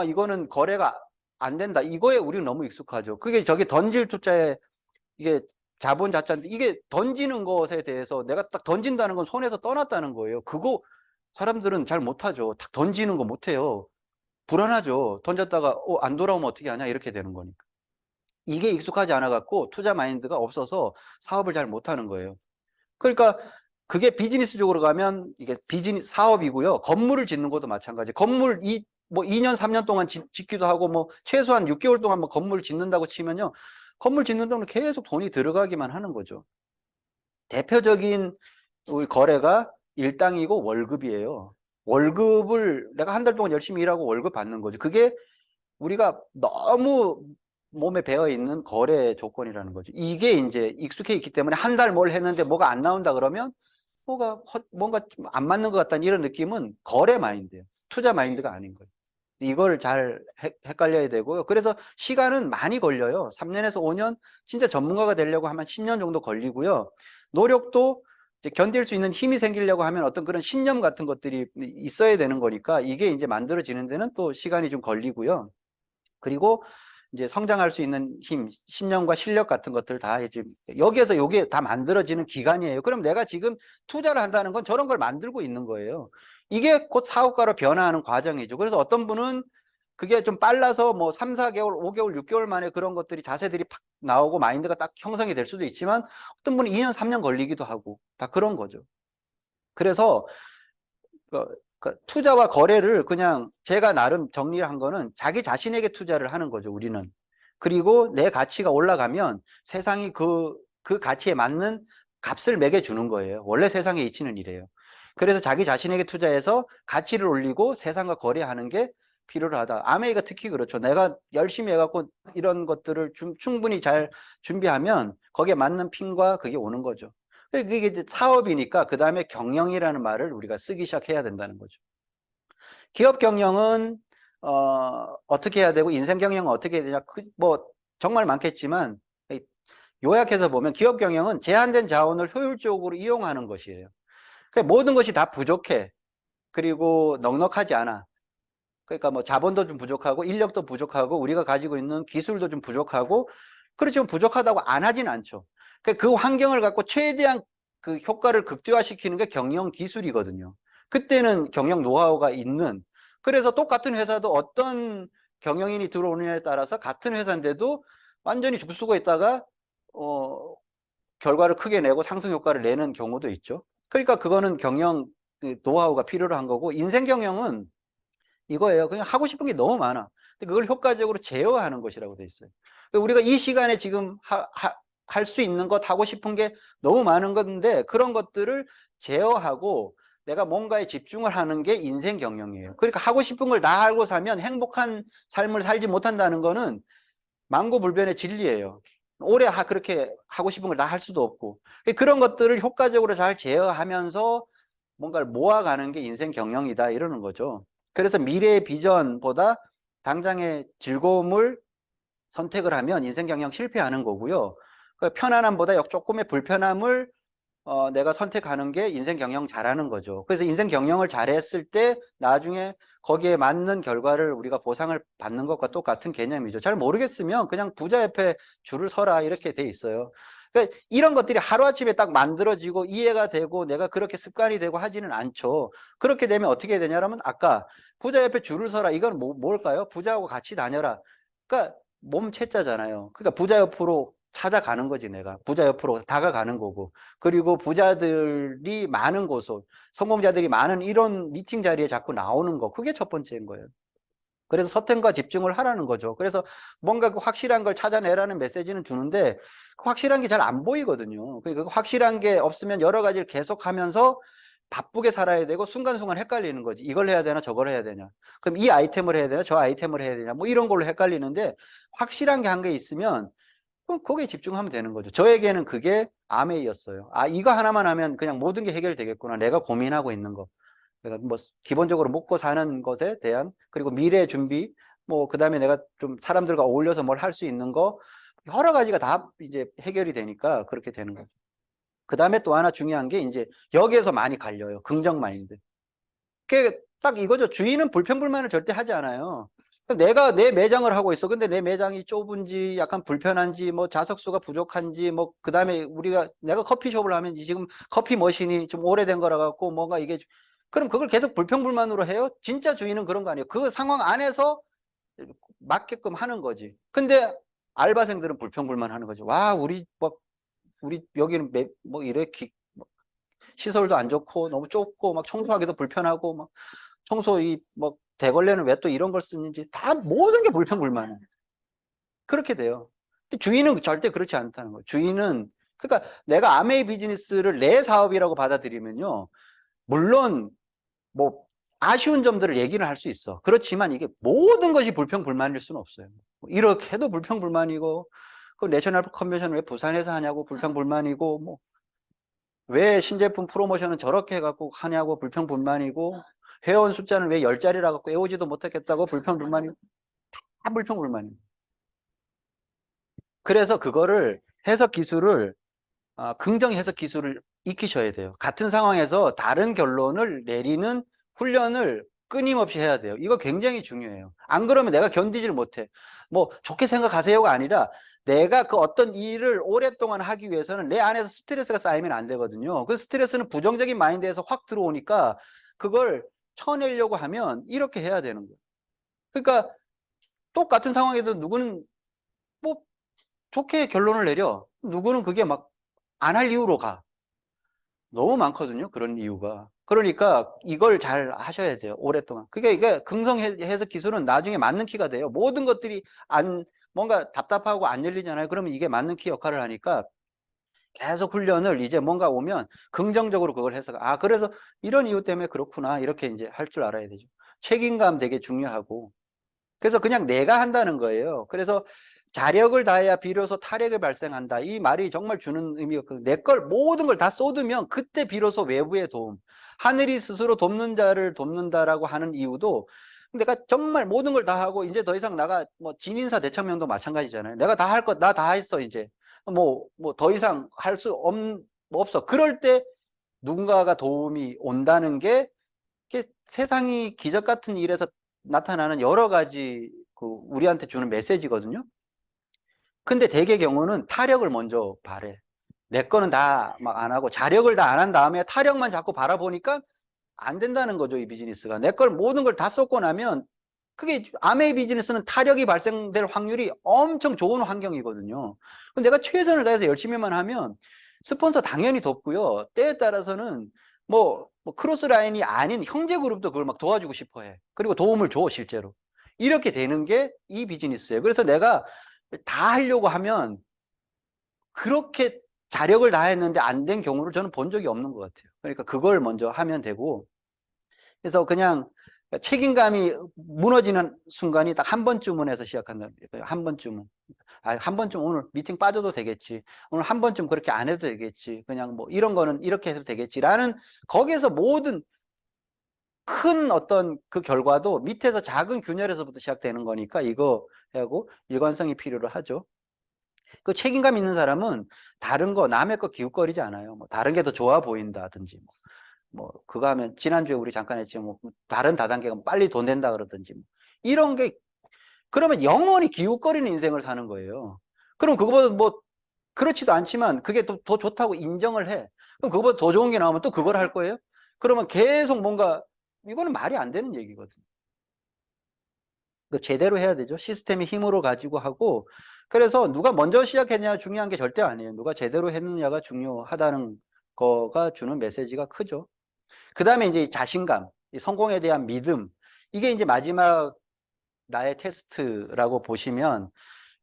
이거는 거래가 안 된다. 이거에 우리는 너무 익숙하죠. 그게 저게 던질 투자에 이게 자본 자체인데 이게 던지는 것에 대해서 내가 딱 던진다는 건 손에서 떠났다는 거예요. 그거 사람들은 잘 못하죠. 딱 던지는 거 못해요. 불안하죠. 던졌다가 안 돌아오면 어떻게 하냐 이렇게 되는 거니까. 이게 익숙하지 않아 갖고 투자 마인드가 없어서 사업을 잘 못하는 거예요. 그러니까 그게 비즈니스적으로 가면 이게 비즈니스 사업이고요. 건물을 짓는 것도 마찬가지. 건물 뭐 2년 3년 동안 짓기도 하고 뭐 최소한 6개월 동안 뭐 건물 짓는다고 치면요. 건물 짓는다면 계속 돈이 들어가기만 하는 거죠. 대표적인 우리 거래가 일당이고 월급이에요. 월급을 내가 한 달 동안 열심히 일하고 월급 받는 거죠. 그게 우리가 너무 몸에 배어 있는 거래 조건이라는 거죠. 이게 이제 익숙해 있기 때문에 한 달 뭘 했는데 뭐가 안 나온다 그러면 뭔가 안 맞는 것 같다는 이런 느낌은 거래 마인드예요. 투자 마인드가 아닌 거예요. 이걸 잘 헷갈려야 되고요. 그래서 시간은 많이 걸려요. 3년에서 5년, 진짜 전문가가 되려고 하면 10년 정도 걸리고요. 노력도 이제 견딜 수 있는 힘이 생기려고 하면 어떤 그런 신념 같은 것들이 있어야 되는 거니까 이게 이제 만들어지는 데는 또 시간이 좀 걸리고요. 그리고 이제 성장할 수 있는 힘, 신념과 실력 같은 것들 다 이제 여기에서 요게 다 만들어지는 기간이에요. 그럼 내가 지금 투자를 한다는 건 저런 걸 만들고 있는 거예요. 이게 곧 사업가로 변화하는 과정이죠. 그래서 어떤 분은 그게 좀 빨라서 뭐 3, 4개월, 5개월, 6개월 만에 그런 것들이 자세들이 팍 나오고 마인드가 딱 형성이 될 수도 있지만 어떤 분은 2년, 3년 걸리기도 하고 다 그런 거죠. 그래서 투자와 거래를 그냥 제가 나름 정리를 한 거는 자기 자신에게 투자를 하는 거죠, 우리는. 그리고 내 가치가 올라가면 세상이 그 가치에 맞는 값을 매겨주는 거예요. 원래 세상의 이치는 이래요. 그래서 자기 자신에게 투자해서 가치를 올리고 세상과 거래하는 게 필요하다. 아메이가 특히 그렇죠. 내가 열심히 해갖고 이런 것들을 충분히 잘 준비하면 거기에 맞는 핀과 그게 오는 거죠. 그게 이제 사업이니까 그 다음에 경영이라는 말을 우리가 쓰기 시작해야 된다는 거죠. 기업 경영은 어떻게 해야 되고 인생 경영은 어떻게 해야 되냐, 뭐 정말 많겠지만 요약해서 보면 기업 경영은 제한된 자원을 효율적으로 이용하는 것이에요. 그러니까 모든 것이 다 부족해. 그리고 넉넉하지 않아. 그러니까 뭐 자본도 좀 부족하고 인력도 부족하고 우리가 가지고 있는 기술도 좀 부족하고, 그렇지만 부족하다고 안 하진 않죠. 그러니까 그 환경을 갖고 최대한 그 효과를 극대화시키는 게 경영 기술이거든요. 그때는 경영 노하우가 있는, 그래서 똑같은 회사도 어떤 경영인이 들어오느냐에 따라서 같은 회사인데도 완전히 죽쓰고 있다가 결과를 크게 내고 상승 효과를 내는 경우도 있죠. 그러니까 그거는 경영 노하우가 필요로 한 거고, 인생 경영은 이거예요. 그냥 하고 싶은 게 너무 많아. 근데 그걸 효과적으로 제어하는 것이라고 돼 있어요. 그러니까 우리가 이 시간에 지금 할 수 있는 것, 하고 싶은 게 너무 많은 건데, 그런 것들을 제어하고 내가 뭔가에 집중을 하는 게 인생 경영이에요. 그러니까 하고 싶은 걸 다 알고 사면 행복한 삶을 살지 못한다는 거는 만고불변의 진리예요. 오래 그렇게 하고 싶은 걸 다 할 수도 없고, 그런 것들을 효과적으로 잘 제어하면서 뭔가를 모아가는 게 인생 경영이다, 이러는 거죠. 그래서 미래의 비전보다 당장의 즐거움을 선택을 하면 인생 경영 실패하는 거고요. 편안함보다 조금의 불편함을 내가 선택하는 게 인생 경영 잘하는 거죠. 그래서 인생 경영을 잘했을 때 나중에 거기에 맞는 결과를 우리가 보상을 받는 것과 똑같은 개념이죠. 잘 모르겠으면 그냥 부자 옆에 줄을 서라, 이렇게 돼 있어요. 그러니까 이런 것들이 하루아침에 딱 만들어지고 이해가 되고 내가 그렇게 습관이 되고 하지는 않죠. 그렇게 되면 어떻게 되냐면, 아까 부자 옆에 줄을 서라, 이건 뭘까요? 부자하고 같이 다녀라. 그러니까 몸 채자잖아요. 그러니까 부자 옆으로 찾아가는 거지, 내가. 부자 옆으로 다가가는 거고. 그리고 부자들이 많은 곳으로, 성공자들이 많은 이런 미팅 자리에 자꾸 나오는 거. 그게 첫 번째인 거예요. 그래서 서템과 집중을 하라는 거죠. 그래서 뭔가 그 확실한 걸 찾아내라는 메시지는 주는데, 그 확실한 게 잘 안 보이거든요. 그러니까 그 확실한 게 없으면 여러 가지를 계속 하면서 바쁘게 살아야 되고 순간순간 헷갈리는 거지. 이걸 해야 되나 저걸 해야 되냐. 그럼 이 아이템을 해야 되나 저 아이템을 해야 되냐. 뭐 이런 걸로 헷갈리는데, 확실한 게 한 개 있으면 그럼 거기에 집중하면 되는 거죠. 저에게는 그게 아메이였어요. 아, 이거 하나만 하면 그냥 모든 게 해결되겠구나. 내가 고민하고 있는 거. 그러니까 뭐 기본적으로 먹고 사는 것에 대한, 그리고 미래 준비, 뭐 그다음에 내가 좀 사람들과 어울려서 뭘 할 수 있는 거, 여러 가지가 다 이제 해결이 되니까 그렇게 되는 거죠. 그다음에 또 하나 중요한 게 이제 여기에서 많이 갈려요. 긍정 마인드. 그게 딱 이거죠. 주인은 불평불만을 절대 하지 않아요. 내가 내 매장을 하고 있어. 근데 내 매장이 좁은지, 약간 불편한지, 뭐 좌석수가 부족한지, 뭐 그다음에 내가 커피숍을 하면 지금 커피 머신이 좀 오래된 거라 갖고 뭔가 이게, 그럼 그걸 계속 불평불만으로 해요? 진짜 주인은 그런 거 아니에요. 그 상황 안에서 맞게끔 하는 거지. 근데 알바생들은 불평불만 하는 거죠. 와, 우리 여기는 뭐 이렇게 시설도 안 좋고 너무 좁고 막 청소하기도 불편하고, 막 청소 뭐 대걸레는 왜 또 이런 걸 쓰는지, 다 모든 게 불평불만해. 그렇게 돼요. 근데 주인은 절대 그렇지 않다는 거예요. 주인은, 그러니까 내가 아메이 비즈니스를 내 사업이라고 받아들이면요, 물론 뭐 아쉬운 점들을 얘기를 할 수 있어. 그렇지만 이게 모든 것이 불평불만일 수는 없어요. 이렇게 해도 불평불만이고, 그 내셔널 컨벤션 왜 부산에서 하냐고 불평불만이고, 뭐 왜 신제품 프로모션은 저렇게 해갖고 하냐고 불평불만이고, 회원 숫자는 왜 10자리라 갖고 외우지도 못했겠다고 불평불만이고, 다 불평불만이에요. 그래서 그거를 해석 기술을, 긍정 해석 기술을 익히셔야 돼요. 같은 상황에서 다른 결론을 내리는 훈련을 끊임없이 해야 돼요. 이거 굉장히 중요해요. 안 그러면 내가 견디질 못해. 뭐 좋게 생각하세요가 아니라, 내가 그 어떤 일을 오랫동안 하기 위해서는 내 안에서 스트레스가 쌓이면 안 되거든요. 그 스트레스는 부정적인 마인드에서 확 들어오니까 그걸 쳐내려고 하면 이렇게 해야 되는 거예요. 그러니까 똑같은 상황에도 누구는 뭐 좋게 결론을 내려, 누구는 그게 막 안 할 이유로 가. 너무 많거든요. 그런 이유가. 그러니까 이걸 잘 하셔야 돼요. 오랫동안. 그게 이게 긍정 해석 기술은 나중에 맞는 키가 돼요. 모든 것들이 안 뭔가 답답하고 안 열리잖아요. 그러면 이게 맞는 키 역할을 하니까 계속 훈련을 이제 뭔가 오면 긍정적으로 그걸 해석. 아, 그래서 이런 이유 때문에 그렇구나. 이렇게 이제 할 줄 알아야 되죠. 책임감 되게 중요하고. 그래서 그냥 내가 한다는 거예요. 그래서 자력을 다해야 비로소 타력이 발생한다. 이 말이 정말 주는 의미가 내 걸 모든 걸 다 쏟으면 그때 비로소 외부의 도움. 하늘이 스스로 돕는 자를 돕는다라고 하는 이유도 내가 정말 모든 걸 다 하고 이제 더 이상 나가 뭐 진인사 대천명도 마찬가지잖아요. 내가 다 할 것 나 다 했어 이제. 뭐 더 이상 할 수 없어. 그럴 때 누군가가 도움이 온다는 게 세상이 기적 같은 일에서 나타나는 여러 가지 우리한테 주는 메시지거든요. 근데 대개 경우는 타력을 먼저 바래. 내 거는 다 막 안 하고 자력을 다 안 한 다음에 타력만 자꾸 바라보니까 안 된다는 거죠, 이 비즈니스가. 내 걸 모든 걸 다 쏟고 나면 그게 아메이 비즈니스는 타력이 발생될 확률이 엄청 좋은 환경이거든요. 근데 내가 최선을 다해서 열심히만 하면 스폰서 당연히 돕고요. 때에 따라서는 뭐 크로스 라인이 아닌 형제 그룹도 그걸 막 도와주고 싶어 해. 그리고 도움을 줘, 실제로. 이렇게 되는 게 이 비즈니스예요. 그래서 내가 다 하려고 하면 그렇게 자력을 다했는데 안 된 경우를 저는 본 적이 없는 것 같아요. 그러니까 그걸 먼저 하면 되고, 그래서 그냥 책임감이 무너지는 순간이 딱 한 번쯤은 해서 시작한다. 한 번쯤은. 아, 한 번쯤 오늘 미팅 빠져도 되겠지. 오늘 한 번쯤 그렇게 안 해도 되겠지. 그냥 뭐 이런 거는 이렇게 해도 되겠지라는 거기에서 모든 큰 어떤 그 결과도 밑에서 작은 균열에서부터 시작되는 거니까 이거 하고 일관성이 필요로 하죠. 그 책임감 있는 사람은 다른 거 남의 거 기웃거리지 않아요. 뭐 다른 게 더 좋아 보인다든지 뭐 그거 하면 지난주에 우리 잠깐 했지 뭐 다른 다단계가 빨리 돈 된다 그러든지 뭐 이런 게 그러면 영원히 기웃거리는 인생을 사는 거예요. 그럼 그거보다 뭐 그렇지도 않지만 그게 더 좋다고 인정을 해. 그럼 그거보다 더 좋은 게 나오면 또 그걸 할 거예요? 그러면 계속 뭔가 이거는 말이 안 되는 얘기거든요. 그 제대로 해야 되죠. 시스템의 힘으로 가지고 하고 그래서 누가 먼저 시작했냐 중요한 게 절대 아니에요. 누가 제대로 했느냐가 중요하다는 거가 주는 메시지가 크죠. 그 다음에 이제 자신감, 성공에 대한 믿음 이게 이제 마지막 나의 테스트라고 보시면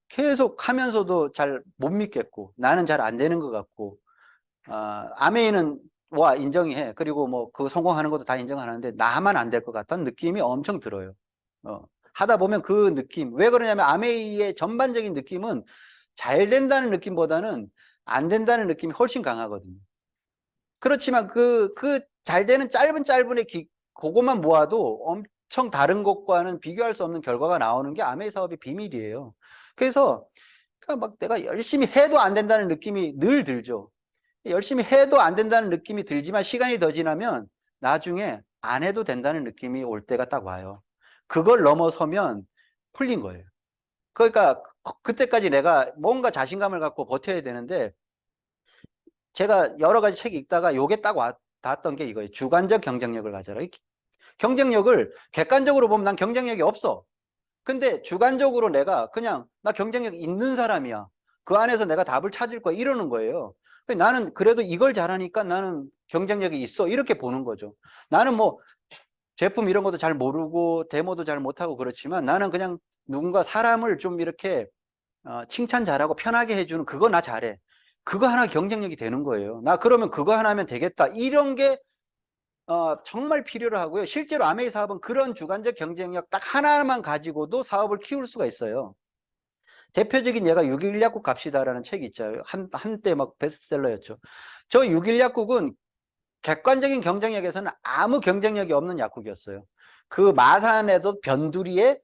계속 하면서도 잘 못 믿겠고 나는 잘 안 되는 것 같고 아메이는 와 인정이 해. 그리고 뭐 그 성공하는 것도 다 인정하는데 나만 안 될 것 같다는 느낌이 엄청 들어요. 하다 보면 그 느낌 왜 그러냐면 아메이의 전반적인 느낌은 잘 된다는 느낌보다는 안 된다는 느낌이 훨씬 강하거든요. 그렇지만 그 잘 되는 짧은 그것만 모아도 엄청 다른 것과는 비교할 수 없는 결과가 나오는 게 아메이 사업의 비밀이에요. 그래서 그러니까 막 내가 열심히 해도 안 된다는 느낌이 늘 들죠. 열심히 해도 안 된다는 느낌이 들지만 시간이 더 지나면 나중에 안 해도 된다는 느낌이 올 때가 딱 와요. 그걸 넘어서면 풀린 거예요. 그러니까 그때까지 내가 뭔가 자신감을 갖고 버텨야 되는데 제가 여러 가지 책 읽다가 요게 딱 닿았던 게 이거예요. 주관적 경쟁력을 가져라. 경쟁력을 객관적으로 보면 난 경쟁력이 없어. 근데 주관적으로 내가 그냥 나 경쟁력 있는 사람이야. 그 안에서 내가 답을 찾을 거야. 이러는 거예요. 나는 그래도 이걸 잘하니까 나는 경쟁력이 있어. 이렇게 보는 거죠. 나는 뭐 제품 이런 것도 잘 모르고 데모도 잘 못하고 그렇지만 나는 그냥 누군가 사람을 좀 이렇게 칭찬 잘하고 편하게 해주는 그거 나 잘해. 그거 하나 경쟁력이 되는 거예요. 나 그러면 그거 하나 하면 되겠다. 이런 게 정말 필요로 하고요. 실제로 아메이 사업은 그런 주관적 경쟁력 딱 하나만 가지고도 사업을 키울 수가 있어요. 대표적인 예가 6.1 약국 갑시다라는 책이 있죠. 한때 막 베스트셀러였죠. 저 6.1 약국은 객관적인 경쟁력에서는 아무 경쟁력이 없는 약국이었어요. 그 마산에도 변두리에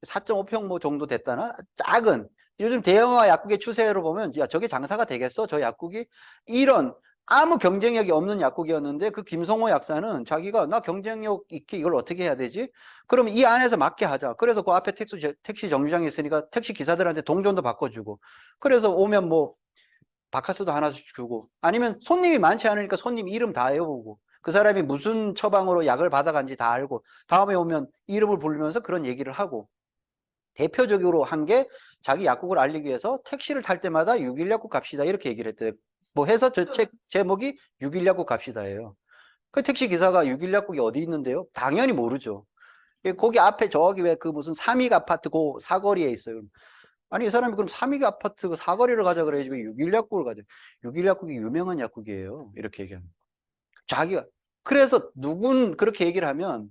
4.5평 정도 됐다나 작은 요즘 대형화 약국의 추세로 보면 야 저게 장사가 되겠어? 저 약국이 이런 아무 경쟁력이 없는 약국이었는데 그 김성호 약사는 자기가 나 경쟁력 있게 이걸 어떻게 해야 되지? 그럼 이 안에서 맞게 하자. 그래서 그 앞에 택시 정류장이 있으니까 택시 기사들한테 동전도 바꿔주고 그래서 오면 뭐 바카스도 하나씩 주고 아니면 손님이 많지 않으니까 손님 이름 다 외워보고 그 사람이 무슨 처방으로 약을 받아간지 다 알고 다음에 오면 이름을 부르면서 그런 얘기를 하고 대표적으로 한 게 자기 약국을 알리기 위해서 택시를 탈 때마다 6.1 약국 갑시다 이렇게 얘기를 했대요. 뭐 해서 저 책 제목이 6.1 약국 갑시다예요. 그 택시 기사가 6.1 약국이 어디 있는데요? 당연히 모르죠. 거기 앞에 저기 왜 그 무슨 삼익 아파트 그 사거리에 있어요. 아니 이 사람이 그럼 삼익 아파트 그 사거리를 가자 그래야지 왜 6.1 약국을 가자. 6.1 약국이 유명한 약국이에요. 이렇게 얘기하는. 자기가 그래서 누군 그렇게 얘기를 하면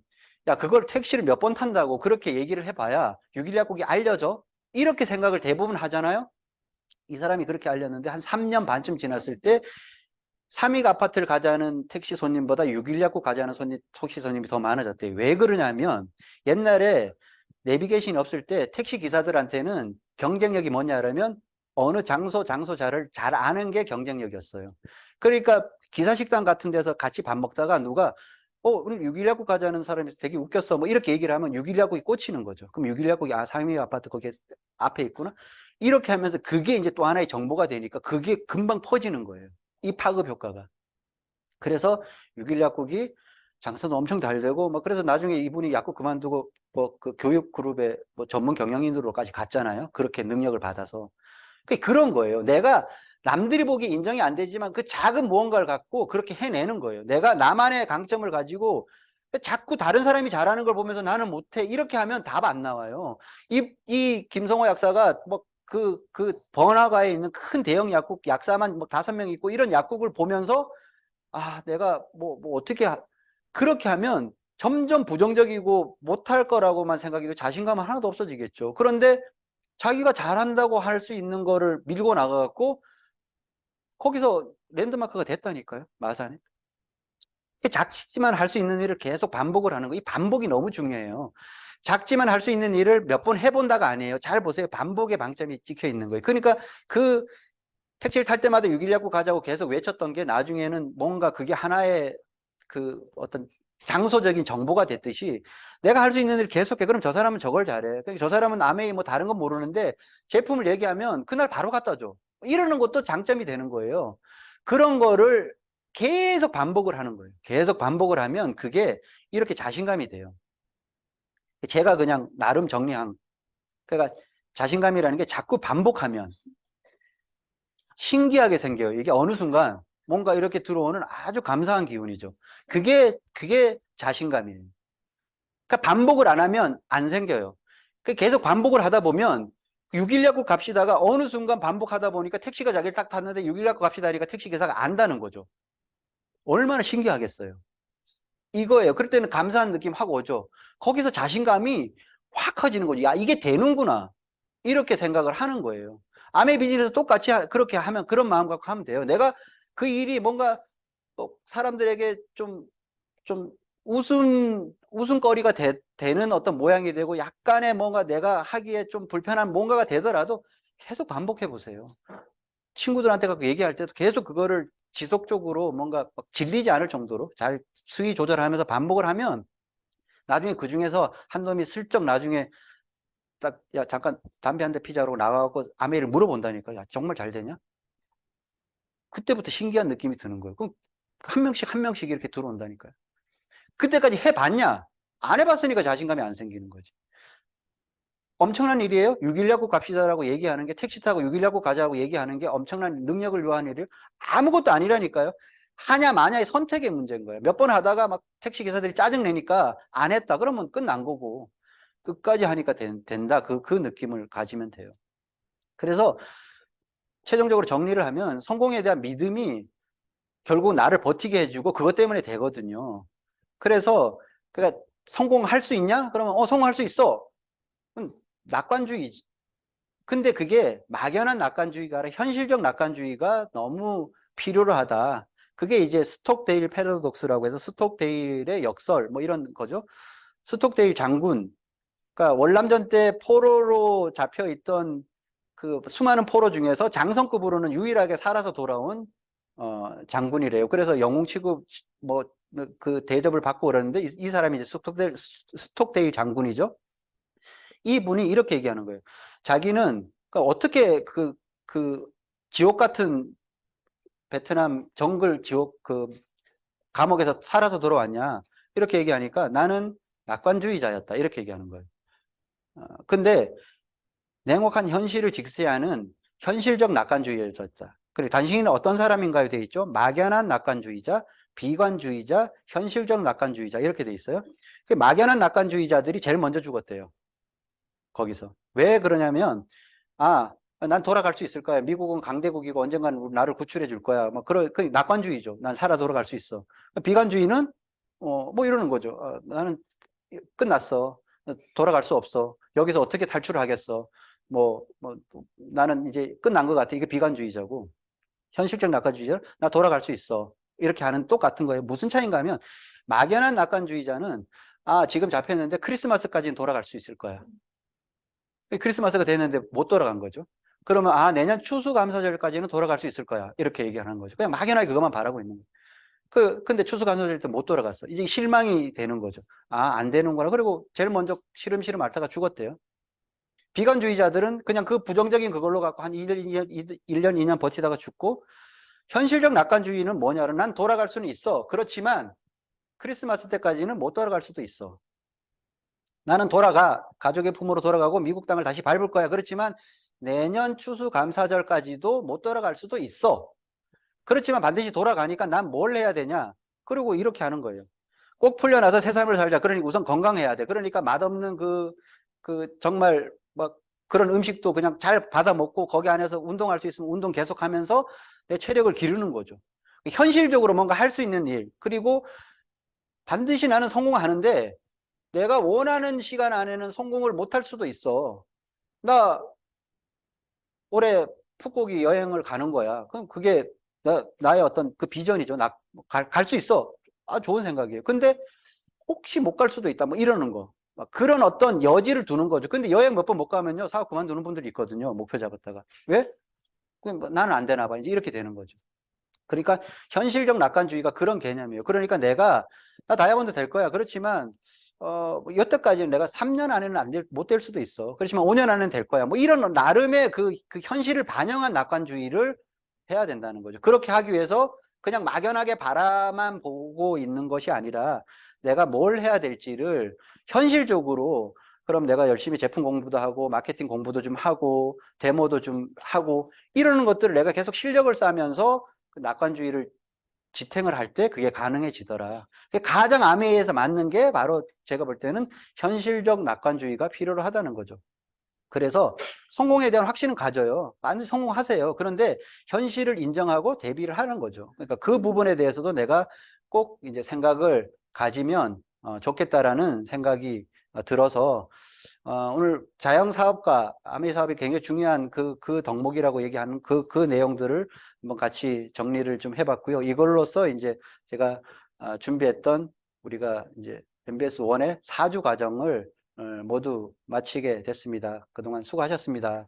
야 그걸 택시를 몇 번 탄다고 그렇게 얘기를 해봐야 6.1 약국이 알려져? 이렇게 생각을 대부분 하잖아요. 이 사람이 그렇게 알렸는데 한 3년 반쯤 지났을 때 삼익 아파트를 가자는 택시 손님보다 6.1 약국 가자는 택시 손님이 더 많아졌대요. 왜 그러냐면 옛날에 내비게이션이 없을 때 택시 기사들한테는 경쟁력이 뭐냐 그러면 어느 장소자를 잘 아는 게 경쟁력이었어요. 그러니까 기사식당 같은 데서 같이 밥 먹다가 누가 오늘 6.1 약국 가자는 사람이 되게 웃겼어 뭐 이렇게 얘기를 하면 6.1 약국이 꽂히는 거죠. 그럼 6.1 약국이 삼익 아파트 거기 앞에 있구나 이렇게 하면서 그게 이제 또 하나의 정보가 되니까 그게 금방 퍼지는 거예요. 이 파급 효과가. 그래서 6.1 약국이 장사도 엄청 잘 되고, 뭐, 그래서 나중에 이분이 약국 그만두고, 뭐, 그 교육 그룹의 뭐 전문 경영인으로까지 갔잖아요. 그렇게 능력을 받아서. 그런 거예요. 내가 남들이 보기에 인정이 안 되지만 그 작은 무언가를 갖고 그렇게 해내는 거예요. 내가 나만의 강점을 가지고 자꾸 다른 사람이 잘하는 걸 보면서 나는 못해. 이렇게 하면 답 안 나와요. 이 김성호 약사가 뭐 번화가에 있는 큰 대형 약국 약사만 뭐 5명 있고 이런 약국을 보면서 아, 내가 뭐 어떻게 그렇게 하면 점점 부정적이고 못할 거라고만 생각이고 자신감은 하나도 없어지겠죠. 그런데 자기가 잘한다고 할 수 있는 거를 밀고 나가갖고 거기서 랜드마크가 됐다니까요. 마산에. 작지만 할 수 있는 일을 계속 반복을 하는 거. 이 반복이 너무 중요해요. 작지만 할 수 있는 일을 몇 번 해본다가 아니에요. 잘 보세요. 반복의 방점이 찍혀 있는 거예요. 그러니까 그 택시를 탈 때마다 6.1 약국 가자고 계속 외쳤던 게 나중에는 뭔가 그게 하나의 그 어떤 장소적인 정보가 됐듯이 내가 할 수 있는 일을 계속해. 그럼 저 사람은 저걸 잘해. 그러니까 저 사람은 아메이 뭐 다른 건 모르는데 제품을 얘기하면 그날 바로 갖다 줘. 이러는 것도 장점이 되는 거예요. 그런 거를 계속 반복을 하는 거예요. 계속 반복을 하면 그게 이렇게 자신감이 돼요. 제가 그냥 나름 정리한 그러니까 자신감이라는 게 자꾸 반복하면 신기하게 생겨요. 이게 어느 순간 뭔가 이렇게 들어오는 아주 감사한 기운이죠. 그게 자신감이에요. 그러니까 반복을 안 하면 안 생겨요. 계속 반복을 하다 보면 6.1 약국 갑시다가 어느 순간 반복하다 보니까 택시가 자기를 딱 탔는데 6.1 약국 갑시다 하니까 택시 기사가 안다는 거죠. 얼마나 신기하겠어요. 이거예요. 그럴 때는 감사한 느낌 확 오죠. 거기서 자신감이 확 커지는 거죠. 야, 이게 되는구나. 이렇게 생각을 하는 거예요. 아메 비즈니스 똑같이 그렇게 하면 그런 마음 갖고 하면 돼요. 내가 그 일이 뭔가 사람들에게 좀 웃음거리가 되는 어떤 모양이 되고 약간의 뭔가 내가 하기에 좀 불편한 뭔가가 되더라도 계속 반복해 보세요. 친구들한테 갖고 얘기할 때도 계속 그거를 지속적으로 뭔가 막 질리지 않을 정도로 잘 수위 조절하면서 반복을 하면 나중에 그 중에서 한 놈이 슬쩍 나중에 딱, 야, 잠깐 담배 한 대 피자로 나가고 아메이를 물어본다니까. 야, 정말 잘 되냐? 그때부터 신기한 느낌이 드는 거예요. 그럼 한 명씩 이렇게 들어온다니까요. 그때까지 해봤냐? 안 해봤으니까 자신감이 안 생기는 거지. 엄청난 일이에요. 6.1 야구 갑시다라고 얘기하는 게 택시 타고 6.1 야구 가자고 얘기하는 게 엄청난 능력을 요하는 일이에요. 아무것도 아니라니까요. 하냐 마냐의 선택의 문제인 거예요. 몇 번 하다가 막 택시 기사들이 짜증내니까 안 했다. 그러면 끝난 거고 끝까지 하니까 된다. 그 느낌을 가지면 돼요. 그래서 최종적으로 정리를 하면 성공에 대한 믿음이 결국 나를 버티게 해주고 그것 때문에 되거든요. 그래서 그러니까 성공할 수 있냐? 그러면 성공할 수 있어. 낙관주의지. 근데 그게 막연한 낙관주의가 아니라 현실적 낙관주의가 너무 필요로 하다. 그게 이제 스톡데일 패러독스라고 해서 스톡데일의 역설 뭐 이런 거죠. 스톡데일 장군, 그러니까 월남전 때 포로로 잡혀 있던 그 수많은 포로 중에서 장성급으로는 유일하게 살아서 돌아온 장군이래요. 그래서 영웅 취급 뭐 그 대접을 받고 그러는데 이 사람이 이제 스톡데일 장군이죠. 이분이 이렇게 얘기하는 거예요. 자기는 그러니까 어떻게 그 지옥 같은 베트남 정글 지옥 그 감옥에서 살아서 돌아왔냐 이렇게 얘기하니까 나는 낙관주의자였다 이렇게 얘기하는 거예요. 근데 냉혹한 현실을 직시하는 현실적 낙관주의였다. 그리고 당신은 어떤 사람인가요? 되어 있죠. 막연한 낙관주의자, 비관주의자, 현실적 낙관주의자 이렇게 돼 있어요. 그 막연한 낙관주의자들이 제일 먼저 죽었대요. 거기서. 왜 그러냐면 난 돌아갈 수 있을 거야. 미국은 강대국이고 언젠간 나를 구출해 줄 거야. 그 낙관주의죠. 난 살아 돌아갈 수 있어. 비관주의는 뭐 이러는 거죠. 나는 끝났어. 돌아갈 수 없어. 여기서 어떻게 탈출을 하겠어. 나는 이제 끝난 것 같아. 이게 비관주의자고. 현실적 낙관주의자, 나 돌아갈 수 있어. 이렇게 하는 똑같은 거예요. 무슨 차이인가 하면, 막연한 낙관주의자는, 지금 잡혔는데 크리스마스까지는 돌아갈 수 있을 거야. 크리스마스가 됐는데 못 돌아간 거죠. 그러면, 내년 추수감사절까지는 돌아갈 수 있을 거야. 이렇게 얘기하는 거죠. 그냥 막연하게 그것만 바라고 있는 거예요. 근데 추수감사절 때 못 돌아갔어. 이제 실망이 되는 거죠. 안 되는구나. 그리고 제일 먼저 시름시름 앓다가 죽었대요. 비관주의자들은 그냥 그 부정적인 그걸로 갖고 한 1년, 2년 버티다가 죽고, 현실적 낙관주의는 뭐냐면 난 돌아갈 수는 있어. 그렇지만 크리스마스 때까지는 못 돌아갈 수도 있어. 나는 가족의 품으로 돌아가고 미국 땅을 다시 밟을 거야. 그렇지만 내년 추수감사절까지도 못 돌아갈 수도 있어. 그렇지만 반드시 돌아가니까 난 뭘 해야 되냐? 그리고 이렇게 하는 거예요. 꼭 풀려나서 새 삶을 살자. 그러니 우선 건강해야 돼. 그러니까 맛없는 정말 막 그런 음식도 그냥 잘 받아 먹고 거기 안에서 운동할 수 있으면 운동 계속하면서 내 체력을 기르는 거죠. 현실적으로 뭔가 할 수 있는 일. 그리고 반드시 나는 성공하는데 내가 원하는 시간 안에는 성공을 못할 수도 있어. 나 올해 푸꾸옥 여행을 가는 거야. 그럼 그게 나의 어떤 그 비전이죠. 갈 수 있어. 좋은 생각이에요. 근데 혹시 못 갈 수도 있다. 뭐 이러는 거. 그런 어떤 여지를 두는 거죠. 근데 여행 몇 번 못 가면요. 사업 그만두는 분들이 있거든요. 목표 잡았다가. 왜? 나는 안 되나 봐. 이제 이렇게 되는 거죠. 그러니까 현실적 낙관주의가 그런 개념이에요. 그러니까 나 다이아몬드 될 거야. 그렇지만 여태까지는 내가 3년 안에는 못 될 수도 있어. 그렇지만 5년 안에는 될 거야. 뭐 이런 나름의 그 현실을 반영한 낙관주의를 해야 된다는 거죠. 그렇게 하기 위해서 그냥 막연하게 바라만 보고 있는 것이 아니라 내가 뭘 해야 될지를 현실적으로, 그럼 내가 열심히 제품 공부도 하고 마케팅 공부도 좀 하고 데모도 좀 하고 이러는 것들을 내가 계속 실력을 쌓으면서 그 낙관주의를 지탱을 할 때 그게 가능해지더라. 가장 암에의해서 맞는 게 바로 제가 볼 때는 현실적 낙관주의가 필요로 하다는 거죠. 그래서 성공에 대한 확신은 가져요. 반드시 성공하세요. 그런데 현실을 인정하고 대비를 하는 거죠. 그러니까 그 부분에 대해서도 내가 꼭 이제 생각을 가지면 좋겠다라는 생각이 들어서 오늘 자영사업과 아메이 사업이 굉장히 중요한 그 덕목이라고 얘기하는 그 내용들을 한번 같이 정리를 좀 해봤고요. 이걸로써 이제 제가 준비했던 우리가 이제 MBS 1의 4주 과정을 모두 마치게 됐습니다. 그동안 수고하셨습니다.